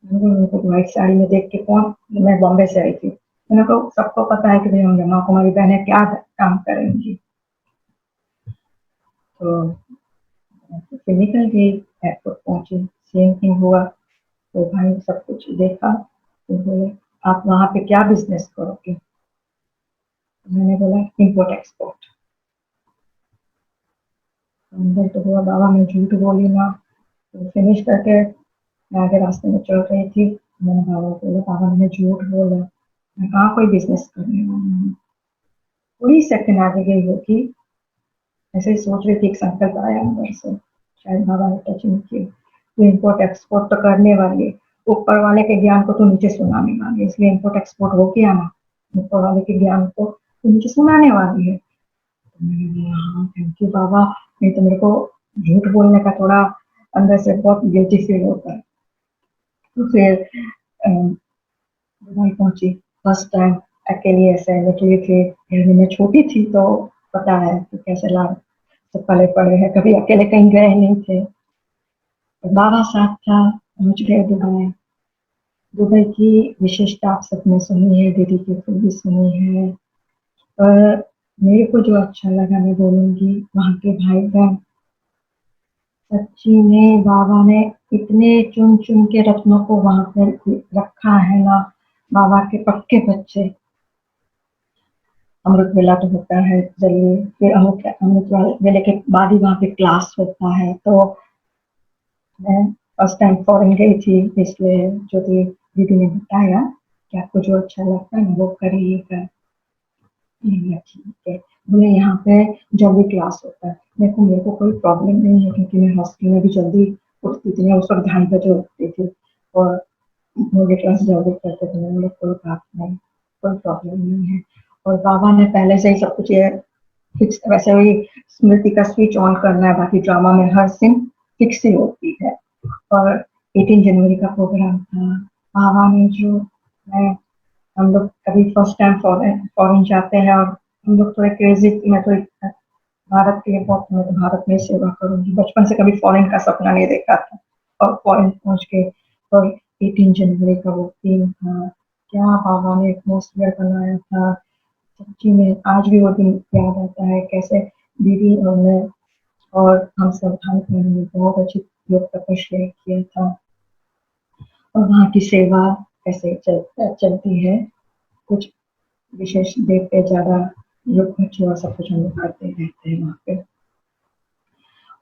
मैंने को व्हाइट साड़ी में देख के, कौन, मैं बॉम्बे से आई थी, मैंने को सबको पता है कि भाई हम जमा कुमारी बहनें क्या काम करेंगी। तो फिर निकल गई, एयरपोर्ट पहुंची, सेम थिंग हुआ। तो भाई सब कुछ देखा, तो बोले आप वहाँ पे क्या बिजनेस करोगे? तो मैंने बोला इम्पोर्ट एक्सपोर्ट। अंदर तो हुआ बाबा मैं झूठ बोली ना। तो फिनिश करके मैं आगे रास्ते में चल रही थी, मैंने बाबा को बोला बाबा मैंने झूठ बोला, मैं कहाँ कोई बिजनेस करने वाली हूँ। थोड़ी सेकंड आगे गई होगी, ऐसे ही सोच रही थी, एक संकल्प आया अंदर से, शायद बाबा ने टच नहीं किया, तो इम्पोर्ट एक्सपोर्ट तो करने वाली है, ऊपर वाले के ज्ञान को तो नीचे सुनाने वाली है, इसलिए इम्पोर्ट एक्सपोर्ट हो गया ना, ऊपर वाले के ज्ञान को तो नीचे सुनाने वाली है। तो मैंने बोला हाँ थैंक यू बाबा, नहीं तो मेरे को झूठ बोलने का थोड़ा अंदर से बहुत गिल्टी फील होता है। तो फिर दुबई पहुंची, फर्स्ट टाइम अकेली ऐसे निकली थी, घर में मैं छोटी थी तो पता है कि कैसे लाभ तो पले पड़े हैं, कभी अकेले कहीं गए नहीं थे। तो बाबा साथ था, पहुंच गए दुबई। दुबई की विशेषता आप सबने सुनी है, दीदी की खुद भी सुनी है, पर मेरे को जो अच्छा लगा मैं बोलूंगी, वहाँ के भाई बहन सच्ची में बाबा ने इतने चुन चुन के रत्नों को वहां पर रखा है ना, बाबा के पक्के बच्चे। अमृत वेला तो होता है जल्दी, फिर अमृत वेले के बाद ही वहाँ पे क्लास होता है। तो मैं फर्स्ट टाइम फॉरेन गई थी, इसलिए जो दीदी ने बताया कि आपको जो अच्छा लगता है वो करिएगा। ठीक है। बोले यहाँ पे जल्दी क्लास होता है, मेरे को कोई प्रॉब्लम नहीं है क्योंकि मैं हॉस्टल में भी जल्दी उठती थी, मैं उस वक्त 2:30 बजे उठती थी और मुझे क्लास जल्दी करते थे। मैंने बोला कोई बात नहीं, कोई प्रॉब्लम नहीं है। और बाबा ने पहले से ही सब कुछ ये फिक्स, वैसे वही स्मृति का स्विच ऑन करना है, बाकी ड्रामा में हर सीन फिक्स ही होती है। और 18 जनवरी का प्रोग्राम था, बाबा ने जो मैं हम लोग कभी फर्स्ट टाइम फॉरेन जाते हैं और हम लोग थोड़े क्रेजी, मैं तो भारत के लिए बहुत, मैं तो भारत में सेवा करूंगी, बचपन से कभी फॉरेन का सपना नहीं देखा था और फॉरेन पहुंच के और 18 जनवरी का वो दिन था, क्या बाबा ने एटमोसफियर बनाया था। सच्ची में आज भी वो दिन याद आता है, कैसे दीदी और मैं और हम सब भाई बहनों ने बहुत अच्छी योग तपस्या किया था। और वहाँ की सेवा कैसे चलती है, कुछ विशेष देव पे ज्यादा योग बच्चे सब कुछ हम लोग करते रहते हैं वहाँ पे।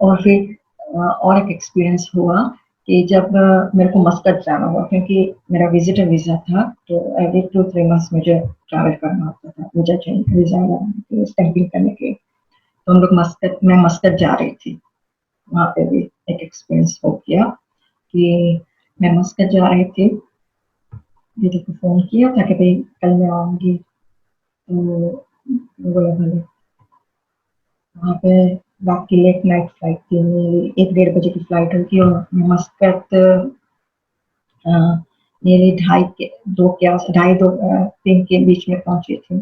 और फिर और एक एक्सपीरियंस हुआ कि जब मेरे को मस्कट जाना हुआ, क्योंकि मेरा विजिटर वीजा था, तो एवरी 2-3 मंथ्स मुझे ट्रैवल करना होता था, वीजा स्टैंपिंग करने के लिए। तो हम लोग मैं मस्कट जा रही थी। वहाँ पे भी एक एक्सपीरियंस हो गया कि मैं मस्कट जा रही थी, दीदी को फोन किया था कि भाई कल मैं आऊंगी, तो बोला भले। वहाँ पे रात की लेट नाइट फ्लाइट थी, मेरी 1-1:30 बजे की फ्लाइट होगी और मैं मस्कट मेरे 2:30-3 के बीच में पहुंची थी।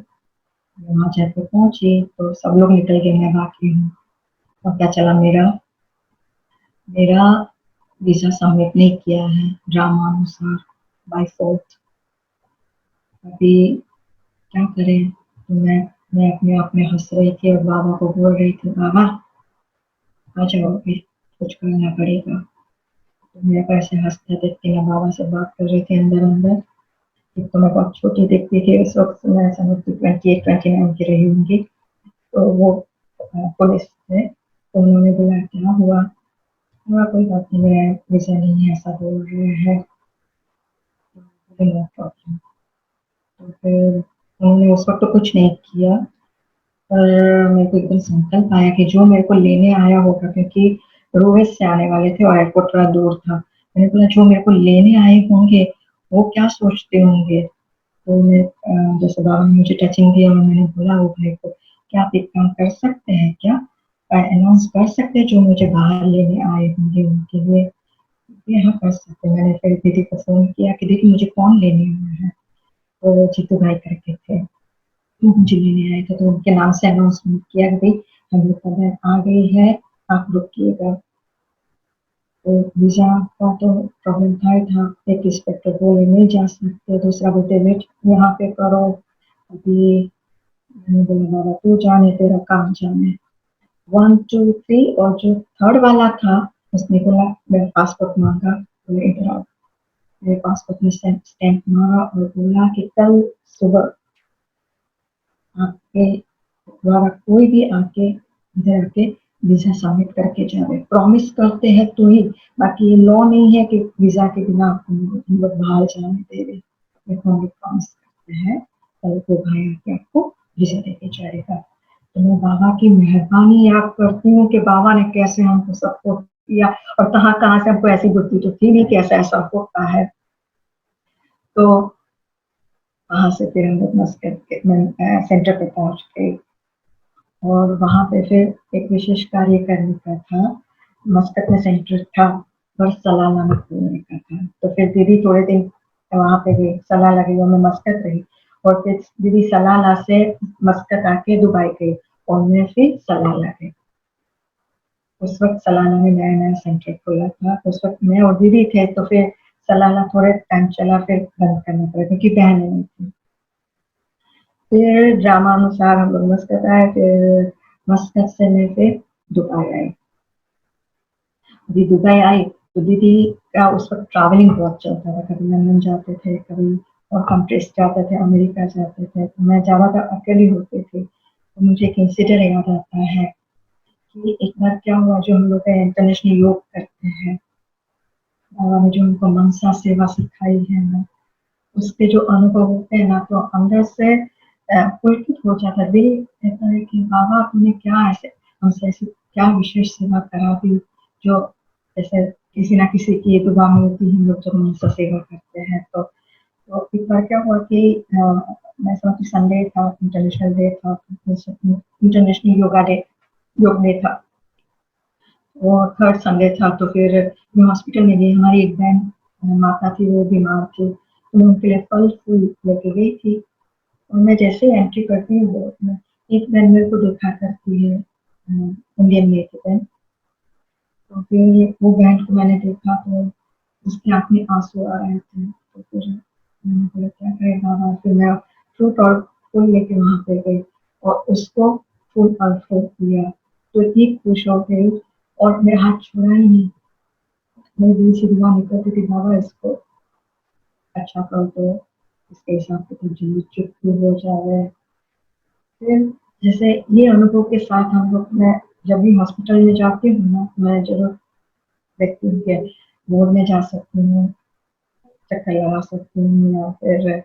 वहाँ जयपुर पहुंची तो सब लोग निकल गए, मैं बाकी हूँ। और क्या चला, मेरा वीजा सबमिट नहीं किया है ड्रामा अनुसार, बाय फोर्थ। अभी क्या करें, तो मैं अपने आप में हंस रही थी और बाबा को बोल रही थी, बाबा आ जाओ, अभी कुछ करना पड़ेगा। तो मेरे को ऐसे हंसते देख के मैं बाबा से बात कर रही थी अंदर अंदर। एक तो मैं बहुत छोटी दिखती थी उस वक्त, मैं समझती 28-29 की रही होंगी। तो वो पुलिस थे, तो उन्होंने बोला क्या हुआ, कोई बात नहीं, मेरा वीजा नहीं है ऐसा बोल रहे हैं। No problem. तो फिर उन्होंने उस वक्त तो कुछ नहीं किया, पर मेरे को एकदम संकल्प आया कि जो मेरे को लेने आया होगा, क्योंकि रोहित से आने वाले थे और एयरपोर्ट थोड़ा दूर था, मैंने बोला जो मेरे को लेने आए होंगे वो क्या सोचते होंगे। तो मैं जैसे बाबा ने मुझे टचिंग दिया और मैंने बोला वो भाई को, क्या आप एक काम कर सकते हैं, क्या अनाउंस कर सकते हैं जो मुझे बाहर लेने आए होंगे उनके लिए। हाँ कर सकते हैं। मैंने फिर दीदी को फोन किया कि दीदी मुझे कौन लेने आया है, तो जीतू भाई करके थे, तो मुझे लेने आए थे, तो उनके नाम से अनाउंसमेंट किया कि भाई हम लोग का बैग आ गई है, आप रुकिएगा। तो वीजा का तो प्रॉब्लम था ही था, एक इंस्पेक्टर बोले नहीं जा सकते, दूसरा बोलते वेट यहाँ पे करो। अभी मैंने बोला बाबा तू जाने, तेरा काम जाने। 1 2 3 और जो थर्ड वाला था उसने बोला, मेरा पासपोर्ट मांगा, बोले इधर आओ। मेरे पासपोर्ट में स्टैंप मारा और बोला कि कल सुबह आपके द्वारा कोई भी आके इधर आके वीजा सबमिट करके जाए, प्रॉमिस करते हैं तो ही, बाकी ये लॉ नहीं है कि वीजा के बिना हम लोग बाहर जाने दे रहे, हम लोग प्रॉमिस करते हैं कल को भाई आके आपको वीजा देके जाएगा। तो मैं बाबा की मेहरबानी याद करती हूँ कि बाबा ने कैसे हमको सपोर्ट किया, और कहाँ कहाँ से हमको ऐसी बुद्धि तो थी नहीं कि ऐसा होता है। तो वहां से फिर हम लोग मस्कट के सेंटर पे पहुंच गए और वहां पे फिर एक विशेष कार्य करने का था। मस्कट में सेंटर था पर सलाला में खोलने का था, तो फिर दीदी थोड़े दिन वहां पे गई, सलाला गई और मैं मस्कट रही, और फिर दीदी सलाला से मस्कट आके दुबई गई और मैं फिर सलाला गई। उस वक्त सलाला में नया नया सेंटर खुला था, उस वक्त मैं और दीदी थे, तो फिर सलाला थोड़े टाइम चला, फिर बंद करना पड़ा क्योंकि बहन नहीं थी। फिर ड्रामा अनुसार हम लोग मस्कट आए, फिर मस्कट से मैं फिर दुबई आई। अभी दुबई आई तो दीदी का उस वक्त ट्रैवलिंग बहुत चलता था, कभी लंदन जाते थे, कभी और कंट्रीज जाते थे, अमेरिका जाते थे, तो मैं ज्यादातर अकेली होती थी। तो मुझे एक इंसिडेंट याद आता है कि एक बार क्या हुआ, जो हम लोग इंटरनेशनल योग करते हैं, बाबा ने जो उनको मनसा सेवा सिखाई है ना, उसके जो अनुभव होते हैं ना, तो अंदर से पुलकित हो जाता है। दिल कहता है कि बाबा तुमने क्या ऐसे हमसे ऐसी क्या विशेष सेवा करा दी, जो जैसे किसी ना किसी की दुआ में होती है, हम लोग जब उनसे सेवा करते हैं। तो एक बार क्या हुआ कि मैं समझती संडे था, इंटरनेशनल डे था, इंटरनेशनल योगा डे, योग डे था, वो थर्ड संडे था। तो फिर मैं हॉस्पिटल में गई, हमारी एक बहन माता थी, वो बीमार थी, तो मैं उनके लिए फल फूल लेके गई थी। और मैं जैसे एंट्री करती हूँ, वो एक बहन मेरे को देखा करती है, इंडियन में एक बहन। तो फिर वो बहन को मैंने देखा, तो उसकी आँख में आंसू आ रहे थे। तो फिर मैंने बोला क्या करें बाबा, फिर मैं फ्रूट और फूल लेके वहाँ पे गई और उसको फूल और फ्रूट दिया। तो इतनी खुश हो गई और मेरा हाथ छोड़ा ही नहीं। मेरे दिल से दुआ निकलती थी, बाबा इसको अच्छा कर दो, इसके हिसाब से तो जिंदगी चुप हो जाए। फिर जैसे ये अनुभव के साथ हम लोग, मैं जब भी हॉस्पिटल में जाती हूँ ना, मैं जरूर देखती हूँ कि बोर्ड में जा सकती हूँ, चक्कर लगा सकती हूँ, या फिर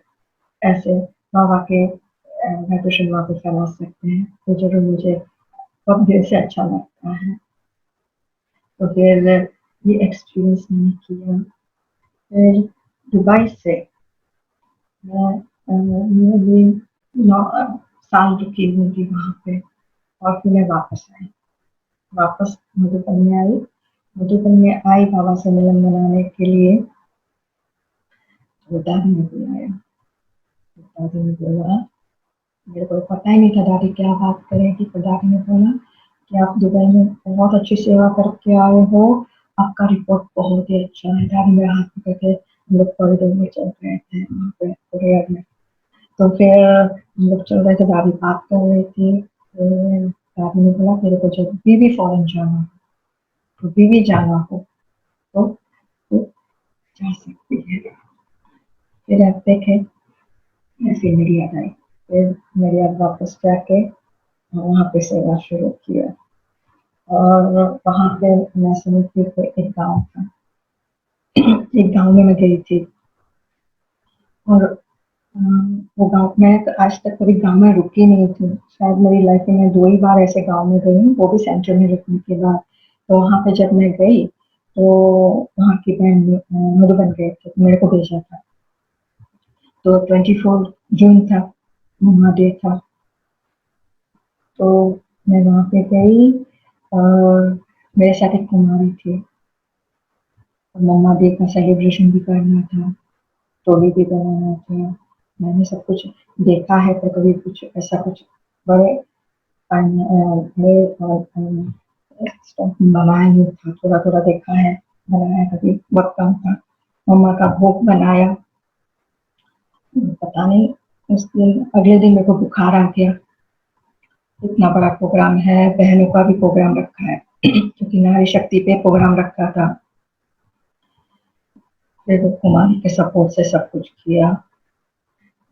ऐसे बाबा के वाइब्रेशन वहाँ पे फैला सकते हैं। तो जरूर मुझे बहुत दिल से अच्छा लगता है। तो फिर ये एक्सपीरियंस मैंने किया। फिर दुबई से मैं nearly 9 साल रुकी हुई थी वहाँ पे, और फिर मैं वापस आई, वापस मधुबन में आई। मधुबन में आई बाबा से मिलन मनाने के लिए। तो दादी ने बुलाया, दादी ने बोला, मेरे को पता ही नहीं था दादी क्या बात करेगी। तो दादी ने बोला कि आप दुबई में बहुत अच्छी सेवा करके आए हो, आपका रिपोर्ट बहुत ही अच्छा है। दादी मेरा हाथ पकड़ के हम लोग कॉरिडोर में चल रहे थे वहाँ पे कोरियर में। तो फिर हम लोग चल रहे थे, दादी बात कर रही थी। फिर दादी ने बोला तेरे को जब भी फॉरेन जाना हो, तो भी जाना हो तो जा सकती है। फिर आप देखे, फिर मेरी याद आई। फिर मेरी याद वापस जाके वहाँ पे सेवा शुरू किया। और वहाँ पे मैं समझती हूँ एक गाँव था, एक गाँव में मैं गई थी। और वो गाँव, मैं तो आज तक कभी गाँव में रुकी नहीं थी। शायद मेरी लाइफ में मैं 2 ही बार ऐसे गाँव में गई हूँ, वो भी सेंटर में रुकने के बाद। तो वहाँ पे जब मैं गई, तो वहाँ की बहन ने मधुबन गए थे, तो मेरे को भेजा था। तो 24 जून था, मम्मा डे था। तो मैं वहाँ पे गई और मेरे साथ एक कुमारी थी। और मम्मा डे का सेलिब्रेशन भी करना था, टोली भी बनाना था। मैंने सब कुछ देखा है, पर कभी कुछ ऐसा कुछ बड़े बनाया नहीं था। थोड़ा थोड़ा देखा है, बनाया कभी बहुत कम था। मम्मा का भोग बनाया, पता नहीं उस दिन अगले दिन मेरे को बुखार आ गया। इतना बड़ा प्रोग्राम है, बहनों का भी प्रोग्राम रखा है क्योंकि नारी शक्ति पे प्रोग्राम रखा था। फिर वो कुमारी के सपोर्ट से सब कुछ किया।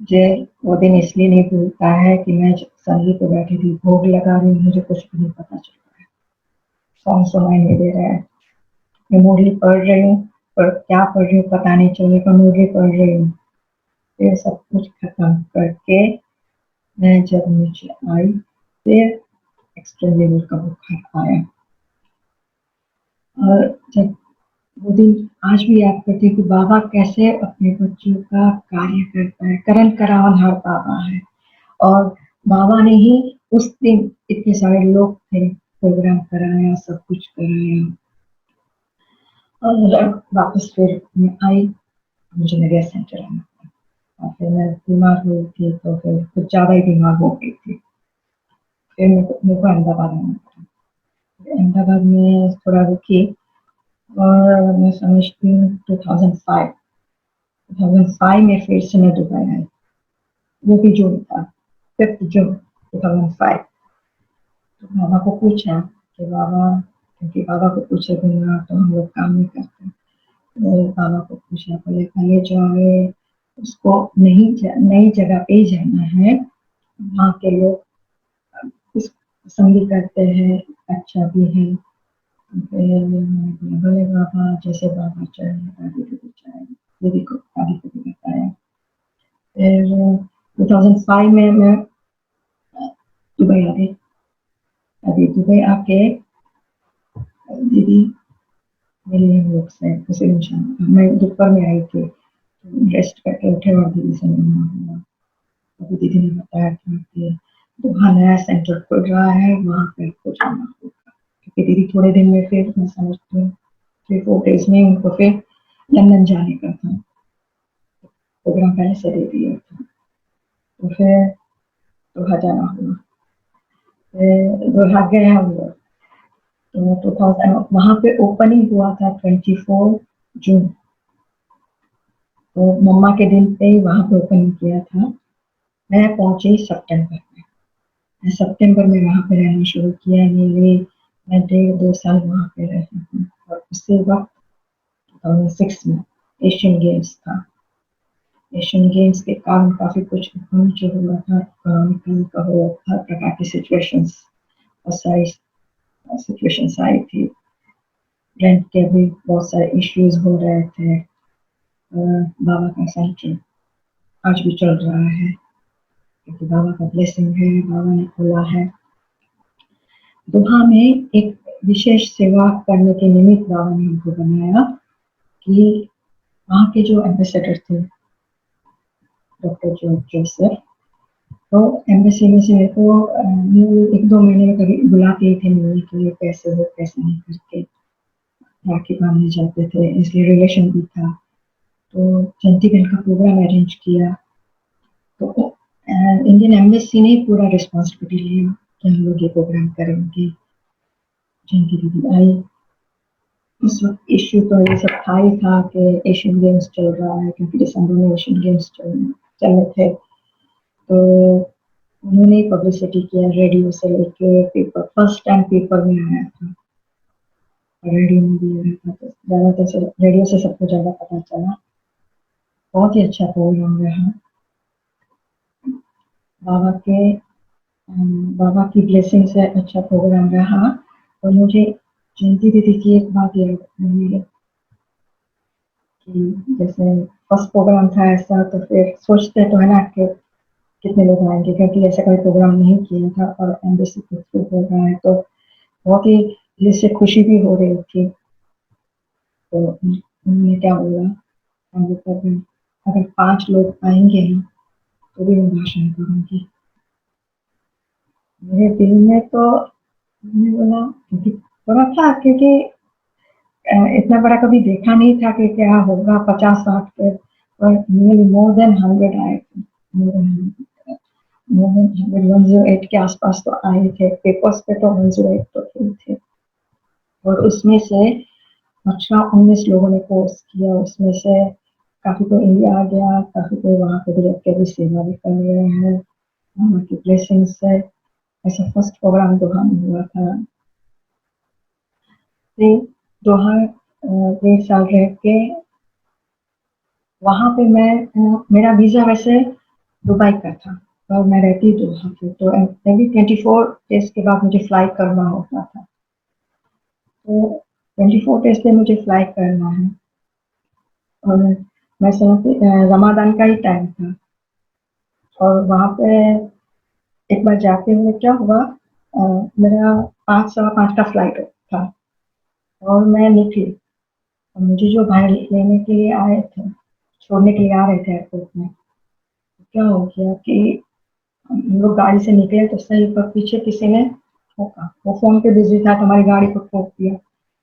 मुझे वो दिन इसलिए नहीं भूलता है कि मैं संगीत पे बैठी थी, भोग लगा रही हूँ, मुझे कुछ भी नहीं पता चल रहा है, सॉन्ग सुनाई नहीं दे रहा है। मैं मुरली पढ़ रही हूँ, पर क्या पढ़ रही हूँ पता नहीं चल रहा, पर मुरली पढ़ रही हूँ। फिर सब कुछ खत्म करके मैं जब नीचे आई, फिर एक्सट्रीम लेवल का बुखार आया। और जब वो दिन आज भी याद करती हूँ कि बाबा कैसे अपने बच्चों का कार्य करता है, करण करावनहार बाबा है। और बाबा ने ही उस दिन इतने सारे लोग थे, प्रोग्राम कराया, सब कुछ कराया। और वापस फिर मैं आई, मुझे मेरे सेंटर आना था। और फिर मैं बीमार हुई थी, तो फिर कुछ ज़्यादा ही बीमार हो गई थी। फिर मेरे को अहमदाबाद आना पड़ा। अहमदाबाद में थोड़ा रुकी, और मैं समझती हूँ 2005 में फिर से मैं दुबई आई। वो भी जून था, 5 जून 2005। तो बाबा को पूछा कि बाबा, क्योंकि बाबा को पूछे बिना तो हम लोग काम नहीं करते। तो बाबा को पूछा, बोले पहले जो है उसको नई जगह पे ही जाना है, वहाँ के लोग इस पसंद भी करते हैं, अच्छा भी है। फिर मैंने बोला बोले बाबा, जैसे बाबा चाहे, दादी को भी चाहे, दीदी को, दादी को भी बताया। फिर 2005 में मैं दुबई आ गई। अभी दुबई आके दीदी मेरे लोग से उसे मैं दोपहर में आई थी, रेस्ट करके उठे और दीदी से मिलना हुआ। अभी दीदी ने बताया था कि वहाँ नया सेंटर खुल रहा है, वहाँ पे आपको जाना होगा, क्योंकि दीदी थोड़े दिन में फिर मैं समझती हूँ 3-4 डेज में उनको फिर लंदन जाने का था, प्रोग्राम पहले से दे दिया था। तो फिर दोहा जाना हुआ, फिर दोहा गया हुआ। तो 2000 वहाँ पे ओपनिंग हुआ था 24 जून, तो मम्मा के दिन पे ही वहाँ पे ओपनिंग किया था। मैं पहुंची सितंबर में, सितंबर में वहाँ पे रहना शुरू किया। नीली मैं 1.5-2 साल वहाँ पे रही हूँ। और उसी वक्त 2006 में एशियन गेम्स था। एशियन गेम्स के कारण काफी कुछ जो हुआ था, इकोनॉमिकल का हुआ था, प्रकार की सिचुएशंस और सारी सिचुएशंस आई थी। रेंट के भी बहुत सारे इश्यूज हो रहे थे। बाबा का सेंटर आज भी चल रहा है, क्योंकि बाबा का ब्लेसिंग है, बाबा ने खोला है। दोहा में एक विशेष सेवा करने के निमित्त बाबा ने हमको बनाया कि वहाँ के जो एम्बेसडर थे डॉक्टर जोसेफ, तो एम्बेसी में से मेरे को 1-2 महीने में कभी बुलाते ही थे मिलने के लिए, कैसे हो कैसे नहीं करके राखी बांधने जाते थे, इसलिए रिलेशन भी था। तो चंडीगढ़ का प्रोग्राम अरेंज किया, तो इंडियन एम्बेसी ने पूरा रिस्पॉन्सिबिलिटी लिया कि हम लोग ये प्रोग्राम करेंगे। जिनकी दीदी आई, उस वक्त इश्यू तो ये सब था ही था कि एशियन गेम्स चल रहा है, क्योंकि दिसंबर में एशियन गेम्स चल रहे थे। तो उन्होंने पब्लिसिटी किया रेडियो से लेके पेपर, फर्स्ट टाइम पेपर में आया था, रेडियो में भी आया था, तो ज़्यादातर रेडियो से सबको ज़्यादा पता चला। बहुत ही अच्छा प्रोग्राम रहा। बाबा की ब्लेसिंग से अच्छा प्रोग्राम रहा। और मुझे जयंती दीदी की एक बात याद आई कि जैसे फर्स्ट प्रोग्राम था ऐसा, तो फिर सोचते तो है ना कि कितने लोग आएंगे, क्योंकि ऐसा कोई प्रोग्राम नहीं किया था और एम्बेसी के थ्रू हो रहा है, तो बहुत ही दिल से खुशी भी हो रही थी। तो उन्होंने क्या बोला, हम लोग अगर 5 लोग आएंगे ना तो भी मैं भाषण करूंगी। मेरे दिल में तो मैंने बोला, क्योंकि थोड़ा था, क्योंकि इतना बड़ा कभी देखा नहीं था कि क्या होगा 50-60 पे, और नियरली मोर देन 100 आए थे, मोर देन 108 के आसपास तो आए थे। पेपर्स पे तो 108 तो थे, और उसमें से 18-19 लोगों ने कोर्स किया। उसमें से काफी कोई इंडिया आ गया, काफी कोई वहाँ पे भी रह के भी सेवा भी कर रहे हैं वहाँ की ब्लेसिंग से। ऐसा फर्स्ट प्रोग्राम दोहा में हुआ था। फिर दोहा 1.5 साल रह के वहाँ पे मेरा वीजा वैसे दुबई का था, और मैं रहती दोहा थी, तो एवरी 24 डेज के बाद मुझे फ्लाई करना होता था। तो 24 डेज पे मुझे फ्लाई करना है, और मैं समझती रमादान का ही टाइम था। और वहाँ पे एक बार जाते हुए क्या हुआ, मेरा 5-5:15 का फ्लाइट था, और मैं निकली, और मुझे जो भाई लेने के लिए आए थे, छोड़ने के लिए आ रहे थे एयरपोर्ट में, तो क्या हो गया कि हम लोग गाड़ी से निकले तो सही, पर पीछे किसी ने ठोका। वो फोन पे बिजी था, तो हमारी गाड़ी को ठोक दिया।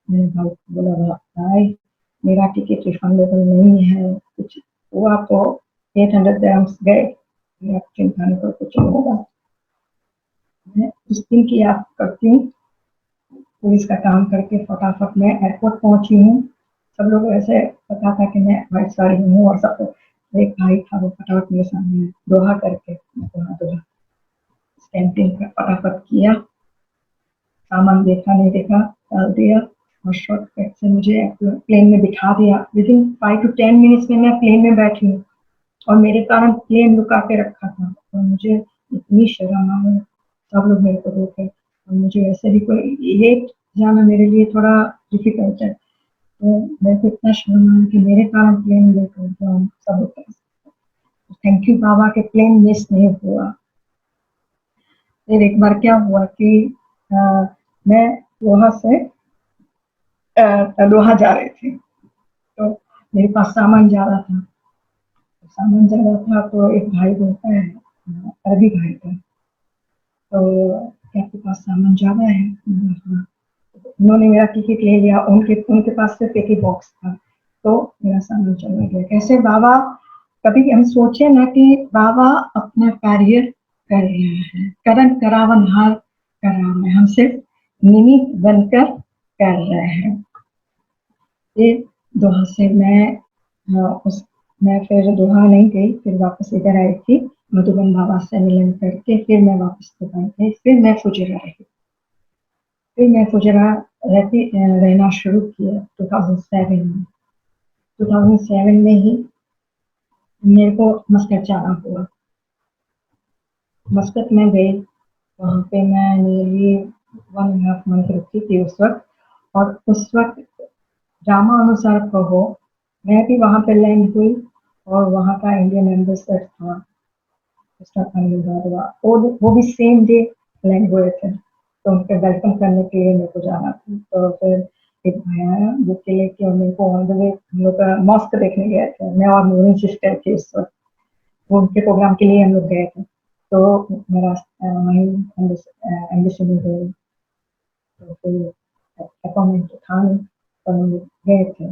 मैंने भाई को बोला, भाई मेरा टिकट रिफंडेबल नहीं है, कुछ हुआ तो 800 dirhams गए, मेरा चिंता नहीं, पर कुछ नहीं होगा। मैं उस दिन की याद करती हूँ, पुलिस का काम करके फटाफट मैं एयरपोर्ट पहुंची हूँ। सब लोग ऐसे पता था कि मैं व्हाइट साड़ी में हूँ, और सब एक भाई था, वो फटाफट मेरे सामने दोहा करके दोहा स्टैंपिंग का फटाफट किया, सामान देखा नहीं देखा डाल दिया, और शॉर्टकट से मुझे प्लेन में बिठा दिया। विदिन 5 to 10 मिनट्स में मैं प्लेन में बैठी हूँ, और मेरे कारण प्लेन रुका के रखा था, और मुझे इतनी शर्म आई, सब लोग मेरे को देखे, और मुझे वैसे भी कोई लेट जाना मेरे लिए थोड़ा डिफिकल्ट है, तो मेरे को इतना शर्म आया कि मेरे कारण प्लेन लेट हो गया। सब लोग थैंक यू बाबा के प्लेन मिस नहीं हुआ। फिर एक बार क्या हुआ कि मैं लोहा से लोहा जा रही थी, तो मेरे पास सामान ज्यादा था। तो एक भाई बोलता है, अरबी भाई था, तो क्या आपके पास सामान ज्यादा है? मैंने कहा, हाँ। उन्होंने मेरा टिकट ले लिया, उनके पास सिर्फ एक ही बॉक्स था, तो मेरा सामान चला गया। कैसे बाबा, कभी हम सोचे ना कि बाबा अपना कार्य कर रहे हैं, करन करावन हाल कर रहा है, हम सिर्फ निमित्त बनकर कर रहे हैं। फिर दोहा से मैं फिर दोहा नहीं गई, फिर वापस इधर आई थी, मधुबन बाबा से मिलन करके फिर मैं वापस दुबई गई। फिर मैं फुजरा रही, फिर मैं फुजरा रहना शुरू किया 2007 में। 2007 में ही मेरे को मस्कट जाना हुआ। मस्कट में गई, वहाँ पे मैं नियरली 1.5 मंथ रुकी थी उस वक्त। और उस वक्त ड्रामा अनुसार कहो, मैं भी वहाँ पे लैंड हुई और वहाँ का इंडियन एम्बेसडर था मिस्टर अनिल राधवा, वो भी सेम डे लैंड हुए थे, तो उनके वेलकम करने के लिए मेरे को जाना था। तो फिर एक भाई आया बुक के लेके, और मेरे को ऑन द वे हम लोग मॉस्क देखने गए थे, मैं और मेरी सिस्टर थी उस वक्त, वो उनके प्रोग्राम के लिए हम लोग गए थे। तो मेरा वहीं एम्बेसी में गए, तो फिर अपॉइंटमेंट था नहीं, तो हम लोग गए थे।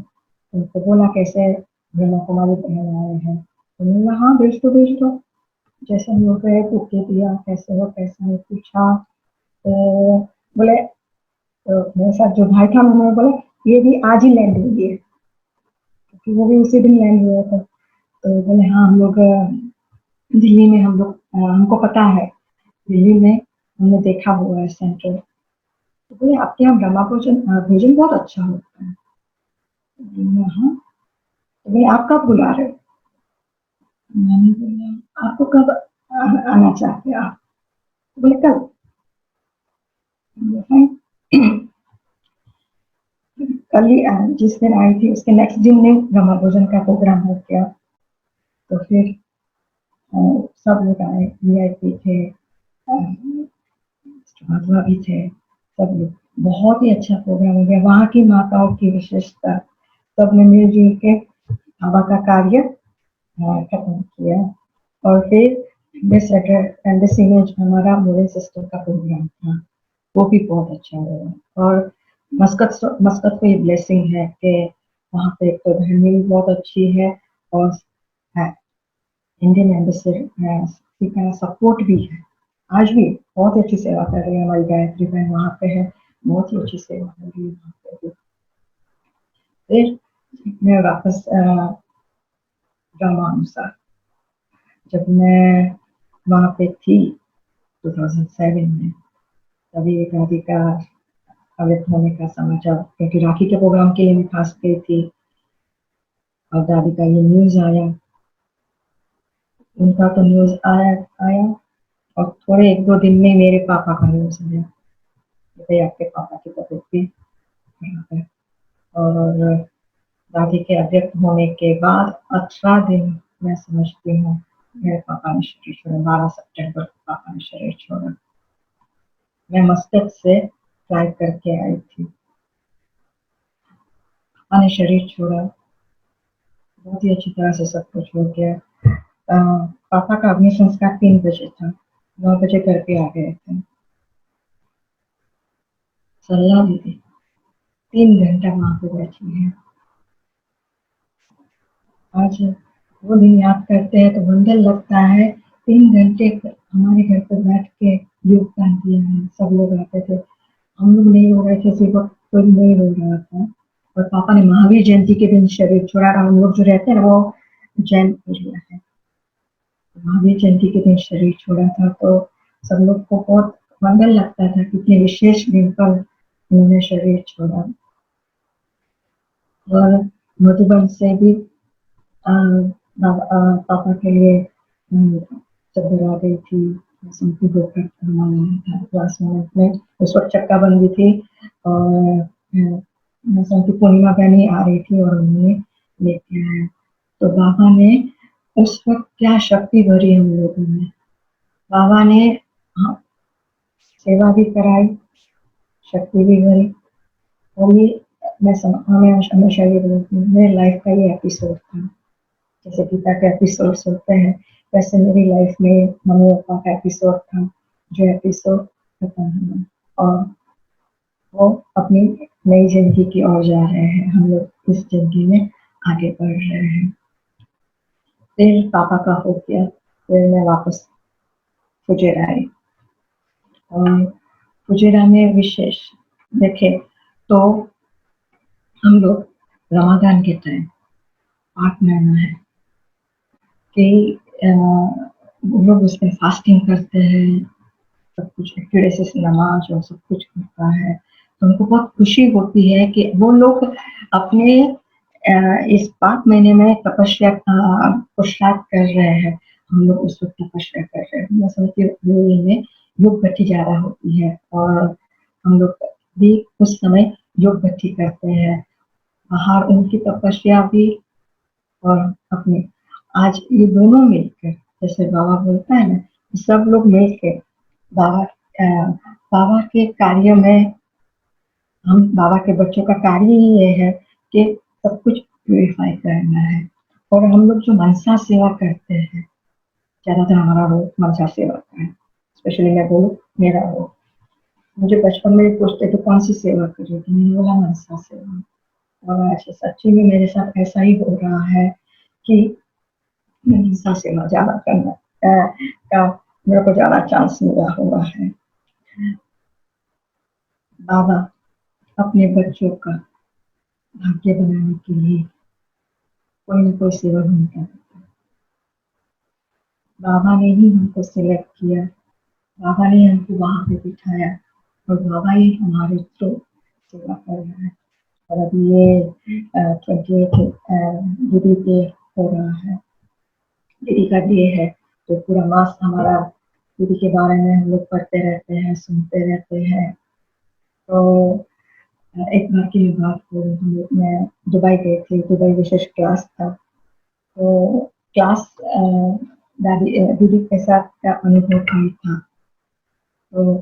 उनको बोला कैसे ब्रह्मा कुमारी बहन आए हैं, तो मैंने बोला हाँ भेज दो। जैसे हम लोग गए बुक के दिया, कैसे हो कैसे नहीं पूछा, तो बोले, तो मेरे साथ जो भाई था मैंने बोला ये भी आज ही लैंड हुई है, क्योंकि वो भी उसी दिन लैंड हुआ था। तो बोले हाँ हम लोग दिल्ली में, हम लोग हमको पता है, दिल्ली में हमने देखा हुआ है सेंटर। तो बोले आपके यहाँ ब्रह्मा भोजन बहुत अच्छा होता है। हाँ, तो बोले आप कब बुला रहे हो? मैंने बोला आपको कब आना चाहते हैं आप? बोले कल। कल ही जिस दिन आई थी उसके नेक्स्ट दिन में ब्रह्मा भोजन का प्रोग्राम हो गया। तो फिर सब लोग आए, VIP थे, माधवा भी थे, सब लोग, बहुत ही अच्छा प्रोग्राम हो गया। वहाँ की माताओं की विशेषता, सबने मिलजुल के बाबा का कार्य खत्म किया। और फिर एम्बेसी में हमारा मोरल सिस्टर का प्रोग्राम था, वो भी बहुत अच्छा हुआ। और मस्कत को ये ब्लेसिंग है कि वहाँ पे एक तो धर्मी भी बहुत अच्छी है, और इंडियन एम्बेसी का सपोर्ट भी है। आज भी बहुत अच्छी सेवा कर रही है हमारी गायत्री बहन, वहाँ पे है, बहुत ही अच्छी सेवा कर रही है वहाँ पे भी। फिर मैं वापस ड्रामा अनुसार, जब मैं वहाँ पे थी 2007 में, तभी दादी का अवैध होने का समाचार, क्योंकि राखी के प्रोग्राम के लिए मैं खास गई थी, और दादी का ये न्यूज आया। उनका तो न्यूज आया और थोड़े 1-2 दिन में मेरे पापा का न्यूज आया, भाई आपके पापा की तबीयत भी खराब है। और दादी के अव्यक्त होने के बाद 18 दिन मैं समझती हूँ मेरे पापा ने शरीर छोड़ा। 12 सितंबर को पापा ने शरीर छोड़ा। मैं मस्कत से फ्लाइट करके आई थी, पापा ने शरीर छोड़ा, बहुत ही अच्छी तरह से सब कुछ हो गया। पापा का अग्नि संस्कार 3 बजे था, 9 बजे घर पे आ गए थे। सलाह दीदी 3 घंटा वहां पे बैठी है। आज वो दिन याद करते हैं तो वंदन लगता है, 3 घंटे हमारे घर पर बैठ के योगदान दिया है। सब लोग आते थे, हम लोग नहीं रो रहे थे, सिर्फ कोई नहीं रो रहा था। और पापा ने महावीर जयंती के दिन शरीर छोड़ा। हम लोग जो रहते हैं वो जैन एरिया है, महावीर जयंती के दिन शरीर छोड़ा था, तो सब लोग को बहुत वंदन लगता था, कितने विशेष दिन पर उन्होंने शरीर छोड़ा। और मधुबन से भी पापा के लिए चद्दर आ गई थी, उनकी होकर मनाया था क्लास में। उस वक्त चक्का बंदी थी, और की पूर्णिमा बहनी आ रही थी और उन्होंने लेके आया। तो बाबा ने उस वक्त क्या शक्ति भरी हम लोगों में। बाबा ने हाँ, सेवा भी कराई, शक्ति भी भरी। और ये मैं हमेशा ये बोलती हूँ, मेरे लाइफ का ये एपिसोड था। जैसे गीता के एपिसोड होते हैं, वैसे मेरी लाइफ में मम्मी पापा का एपिसोड था, जो एपिसोड खत्म हुआ और वो अपनी नई जिंदगी की ओर जा रहे हैं। हम लोग इस जिंदगी में आगे बढ़ रहे हैं। फिर पापा का हो गया, फिर मैं वापस फुजेरा आई और फुजेरा में विशेष देखे तो हम लोग रमादान के टाइम 8 महीना है कि वो लोग उसमें फास्टिंग करते हैं, सब कुछ एक्यूरेसी से नमाज और सब कुछ होता है। तो उनको बहुत खुशी होती है कि वो लोग अपने इस 5 महीने में तपस्या पुरुषार्थ कर रहे हैं। हम लोग उस वक्त तपस्या कर रहे हैं। मैं समझती हूँ में योग भट्टी ज्यादा होती है और हम लोग भी उस समय योग भट्टी करते हैं। बाहर उनकी तपस्या भी और अपने आज ये दोनों मिलकर, जैसे बाबा बोलता है ना, सब लोग मिलकर बाबा के कार्य में, हम बाबा के बच्चों का कार्य ही ये है कि सब कुछ प्यूरिफाई करना है। और हम लोग जो मनसा सेवा करते हैं, ज्यादातर हमारा रोग मनसा सेवा का है। स्पेशली मैं बोलूँ मेरा रोग, मुझे बचपन में पूछते तो कौन सी सेवा करोगे, मैंने बोला मनसा सेवा। और आज सच्ची में मेरे साथ ऐसा ही हो रहा है कि मनसा सेवा ज्यादा करना का मेरे को ज्यादा चांस मिला हुआ है। बाबा अपने बच्चों का भाग्य बनाने के लिए कोई ना कोई सेवा ढूंढता रहता है। बाबा ने ही हमको सिलेक्ट किया, बाबा ने हमको वहां पे बिठाया और बाबा ही हमारे थ्रू सेवा कर रहा है। और अभी ये 28 दीदी पे हो रहा है, दीदी का डे है, तो पूरा मास हमारा दीदी के बारे में हम लोग पढ़ते रहते हैं, सुनते रहते हैं। तो एक बार की बात हो, हम लोग मैं दुबई गए थे, दुबई विशेष क्लास था। तो क्लास दीदी के साथ का अनुभव नहीं था। तो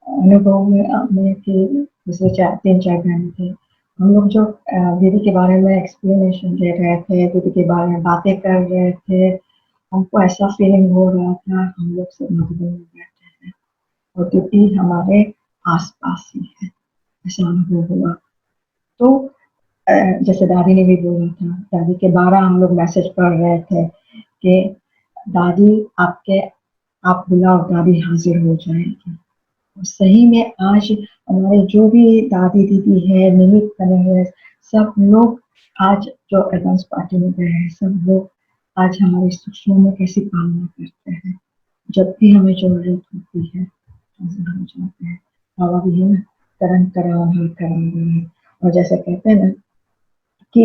अनुभव में कि दूसरे 3-4 घंटे थे, हम लोग जो दीदी के बारे में एक्सप्लेनेशन दे रहे थे, दीदी के बारे में बातें कर रहे थे, हमको ऐसा फीलिंग हो रहा था हम लोग सब मधुबन में बैठे हैं और दीदी हमारे आसपास ही है, ऐसा अनुभव हुआ। तो जैसे दादी ने भी बोला था, दादी के 12 हम लोग मैसेज पढ़ रहे थे कि दादी आप बुलाओ, दादी हाजिर हो जाएगी। और सही में आज हमारे जो भी दादी दीदी है, निमित्त बने हुए सब लोग आज जो एडवांस पार्टी में गए हैं, सब लोग आज हमारे सूक्ष्म में कैसी पालना करते हैं। जब भी हमें जरूरत होती है हाजिर हो जाते हैं। बाबा भी है ना, करम कराओ। और जैसे कहते हैं ना कि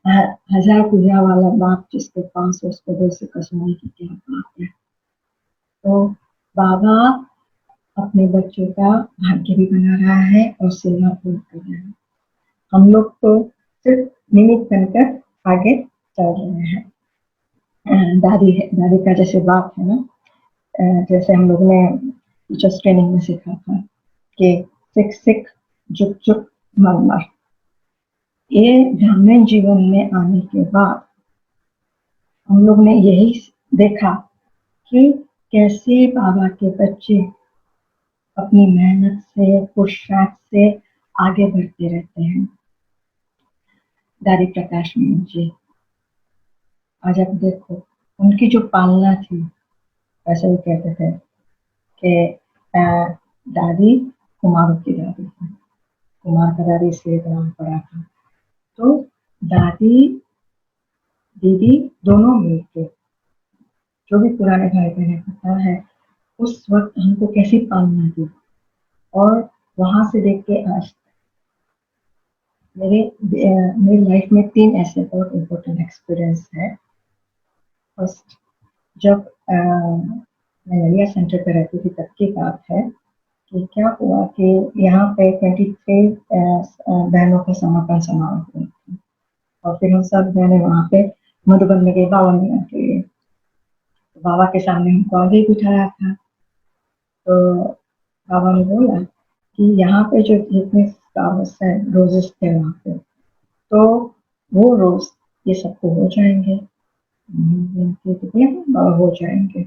1000 पूजा वाला बाप जिसके पास है उसको दिल से कसवाई की क्या बात है। तो बाबा अपने बच्चों का भाग्य भी बना रहा है और सेवा पूर्ण कर रहा है। हम लोग तो सिर्फ निमित्त बनकर आगे चल रहे हैं। दादी का जैसे बात है ना, जैसे हम लोग ने टीचर्स ट्रेनिंग में सीखा था कि सिख सिख जुक जुक मर मर। ये ग्रामीण जीवन में आने के बाद हम लोग ने यही देखा कि कैसे बाबा के बच्चे अपनी मेहनत से, पुरुषार्थ से आगे बढ़ते रहते हैं। दादी प्रकाश मीना जी, आज आप देखो उनकी जो पालना थी, वैसे भी कहते थे कि दादी कुमारों की दादी थी, कुमार का दादी इसलिए नाम पड़ा था। तो दादी दीदी दोनों मिलके, जो भी पुराने भाई बहन पता है उस वक्त हमको कैसी पालना दी, और वहां से देख के आज मेरी लाइफ में 3 ऐसे बहुत इम्पोर्टेंट एक्सपीरियंस है। फर्स्ट, जब मैं नलिया सेंटर पे रहती थी तब की बात है कि क्या हुआ कि यहाँ पे 23 बहनों का समापन समारोह हुआ था और फिर हम सब बहनें वहाँ पे मधुबन में गए 52 दिनों के लिए। बाबा के सामने हमको आगे बिठाया था। तो बाबा ने बोला कि यहाँ पे जो जितने फ्लावर्स है, रोजेस थे वहाँ पे, तो वो रोज ये सबको हो जाएंगे। बाबा हो जाएंगे।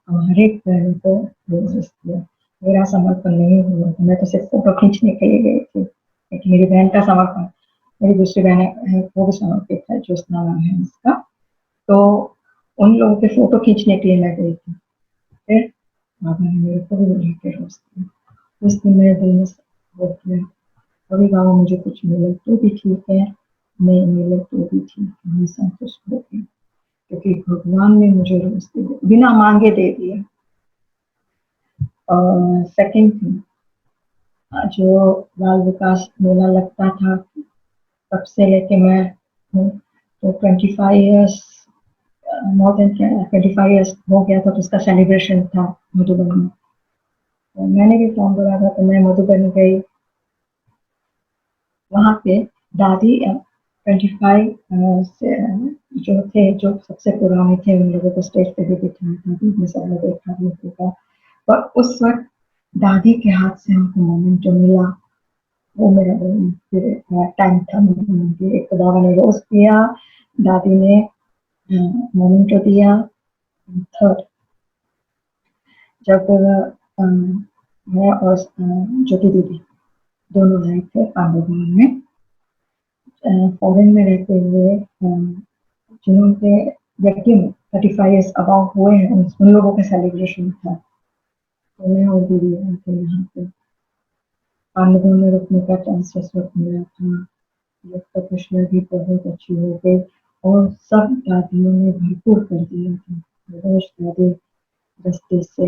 और हर एक बहन को रोजेस दिया। मेरा समर्पण नहीं हुआ, मैं तो सिर्फ फोटो खींचने के लिए गई थी, लेकिन मेरी बहन का समर्पण, मेरी दूसरी बहन है वो भी समर्पित है, ज्योत्सना नाम है उसका, तो उन लोगों के फोटो खींचने के लिए मैं गई थी। फिर बाबा ने मेरे को भी बुला के रोज दिया। उस दिन मेरे दिल में वो किया, अभी बाबा मुझे कुछ मिले तो भी ठीक है, नहीं मिले तो भी ठीक है, मैं संतुष्ट हो गई, क्योंकि भगवान ने मुझे रोज दिया, बिना मांगे दे दिया। और सेकंड थिंग, जो बाल विकास मेला लगता था तब से लेके मैं हूँ, तो 25 ईयर्स, मोर देन 25 ईयर्स हो गया था, तो उसका सेलिब्रेशन था मधुबन में। तो मैंने भी फॉर्म भरा था, तो मैं मधुबन गई। वहाँ पे दादी 25 से जो थे, जो सबसे पुराने थे, उन लोगों को स्टेज पे भी बिठाया था, में सब लोग देखा भी होगा। और उस वक्त दादी के हाथ से हमको मोमेंट जो मिला, वो मेरा टाइम था मोमेंट। एक तो बाबा ने रोज दिया, दादी ने मोमेंट दिया। थर्ड, जब मैं और ज्योति दीदी दोनों आए थे पांडव भवन में, फॉरेन में रहते हुए, जिन्होंने व्यक्ति में 35 ईयर्स अबाउ हुए हैं, उन लोगों का सेलिब्रेशन था। तो मैं और दीदी आए थे यहाँ पे। पांडव भवन में रुकने का चांस उस वक्त मिला था। ये तपस्या भी बहुत अच्छी हो गई, और सब दादियों ने भरपूर कर दिया था। रोज दादी दस्ते से,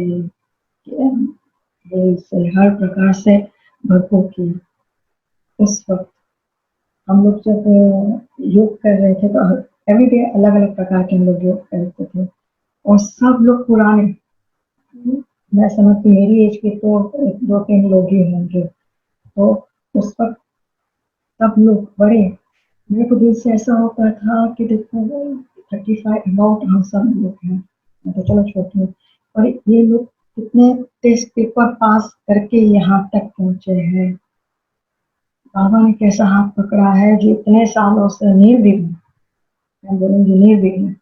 हर प्रकार से भरपूर किया। उस वक्त हम लोग जब योग कर रहे थे, तो एवरीडे अलग अलग प्रकार के हम लोग योग करते थे, और सब लोग पुराने, मैं समझती मेरी एज के तो 2-3 लोग ही होंगे। तो उस वक्त सब लोग बड़े, मेरे को दिल से ऐसा होता था कि देखो 35 अबाउट हम सब लोग हैं, मैं तो चलो छोटी हूँ, और ये लोग कितने टेस्ट पेपर पास करके यहाँ तक पहुंचे हैं। बाबा ने कैसा हाथ पकड़ा है, जो इतने सालों से निर्विघ्न, मैं बोलूंगी निर्विघ्न,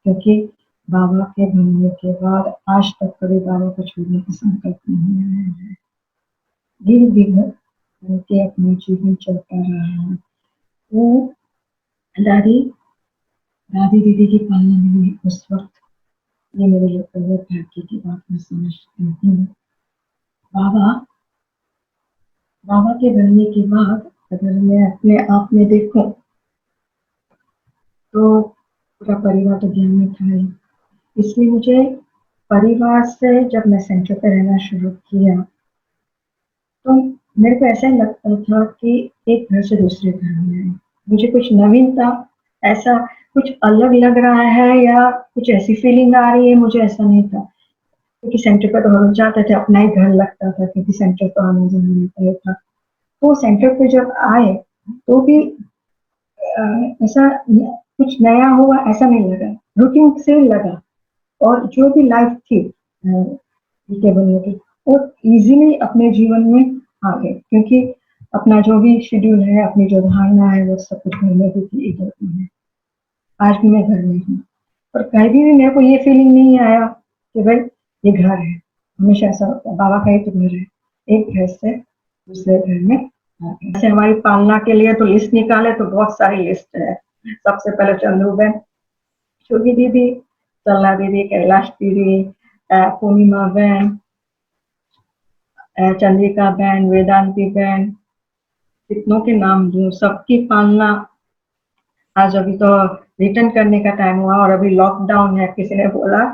क्योंकि बाबा के बनने के बाद आज तक कभी बाबा को छोड़ने का संकल्प नहीं आया है। निर्विघ्न उनके अपने जीवन चलता रहा है। वो दादी दीदी की पालना मिली उस वक्त, ये मेरे लिए बहुत भाग्य की बात मैं समझती हूँ। बाबा के बनने के बाद अगर मैं अपने आप में देखूं, तो पूरा परिवार तो ज्ञान में था ही, इसलिए मुझे परिवार से जब मैं सेंटर पे रहना शुरू किया, तो मेरे को ऐसा लगता था कि एक घर से दूसरे घर में है, मुझे कुछ नवीनता, ऐसा कुछ अलग लग रहा है या कुछ ऐसी फीलिंग आ रही है, मुझे ऐसा नहीं था। क्योंकि सेंटर पर तो हम जाते थे, अपना ही घर लगता था, क्योंकि सेंटर तो आने जाने रहता था। तो सेंटर पे जब आए तो भी ऐसा कुछ नया हुआ ऐसा नहीं लगा, रूटीन से लगा। और जो भी लाइफ थी बनने की, वो इजीली अपने जीवन में आ गए, क्योंकि अपना जो भी शेड्यूल है, अपनी जो धारणा है, वो सब कुछ घर में भी थी, इधर भी है। आज भी मैं घर में हूँ, और कहीं भी मेरे को ये फीलिंग नहीं आया कि भाई ये घर है। हमेशा ऐसा होता है, बाबा का ही तो घर है, एक घर से दूसरे घर में आ गए। ऐसे हमारी पालना के लिए तो लिस्ट निकाले तो बहुत सारी लिस्ट है। सबसे पहले चंद्रू बहन, छोटी दीदी, चलना दीदी, कैलाश दीदी, पूर्णिमा बहन, चंद्रिका बहन, वेदांती बहन, कितनों के नाम दूं, सबकी पालना। आज अभी तो रिटर्न करने का टाइम हुआ, और अभी लॉकडाउन है, किसी ने बोला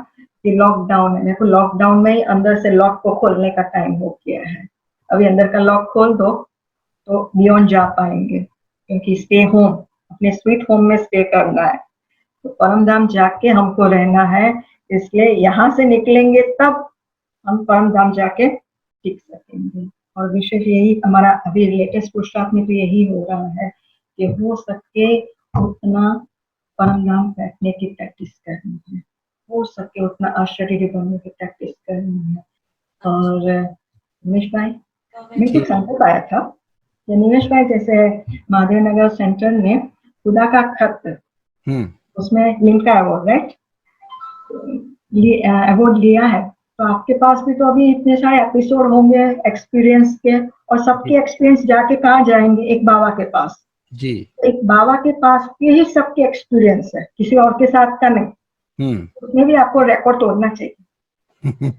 कि लॉकडाउन है, मेरे को लॉकडाउन में ही अंदर से लॉक को खोलने का टाइम हो गया है। अभी अंदर का लॉक खोल दो तो बियॉन्ड जा पाएंगे, क्योंकि स्टे होम, अपने स्वीट होम में स्टे करना है, तो परम धाम जाके हमको रहना है। इसलिए यहाँ से निकलेंगे तब हम परम धाम जाके टिक सकेंगे। और विशेष यही हमारा अभी लेटेस्ट पुरुषार्थ में तो यही हो रहा है कि हो सके उतना परम धाम बैठने की प्रैक्टिस करनी है। हो सके उतना अशरीरी बनने की प्रैक्टिस करनी है। और निमेश भाई, मैं कुछ संकल्प आया था कि निमेश भाई जैसे महादेव नगर सेंटर में खुदा का खत, उसमें लिंक का अवार्ड राइट, अवार्ड लिया है, तो आपके पास भी तो अभी इतने सारे एपिसोड होंगे एक्सपीरियंस के, और सबके एक्सपीरियंस जाके कहाँ जाएंगे, एक बाबा के पास जी। एक बाबा के पास के ही सबके एक्सपीरियंस है, किसी और के साथ का नहीं। उसमें भी आपको रिकॉर्ड तोड़ना चाहिए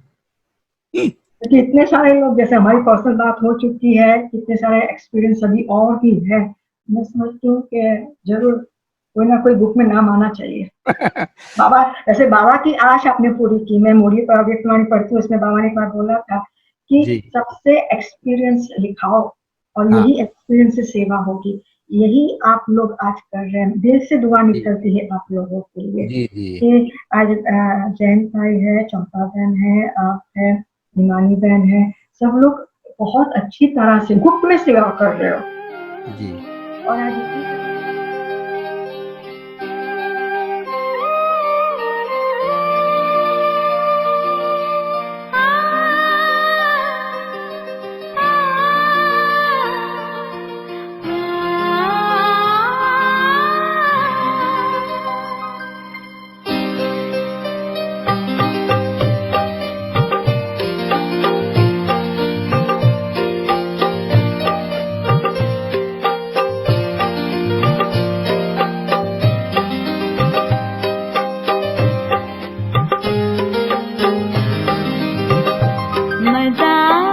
क्योंकि इतने सारे लोग, जैसे हमारी पर्सनल बात हो चुकी है, इतने सारे एक्सपीरियंस अभी और भी है, मैं समझती हूँ कि जरूर कोई ना कोई बुक में नाम आना चाहिए। बाबा, जैसे बाबा की आश आपने पूरी की, मैं मोरी पर अव्यक्तवाणी पढ़ती हूँ, उसमें बाबा ने एक बार बोला था कि सबसे एक्सपीरियंस लिखाओ और यही एक्सपीरियंस से सेवा होगी। यही आप लोग आज कर रहे हैं, दिल से दुआ निकलती है आप लोगों के लिए कि आज जैन भाई है, चंपा बहन है, आप है, हिमानी बहन है, सब लोग बहुत अच्छी तरह से गुप्त में सेवा कर रहे हो जी। और आज मजा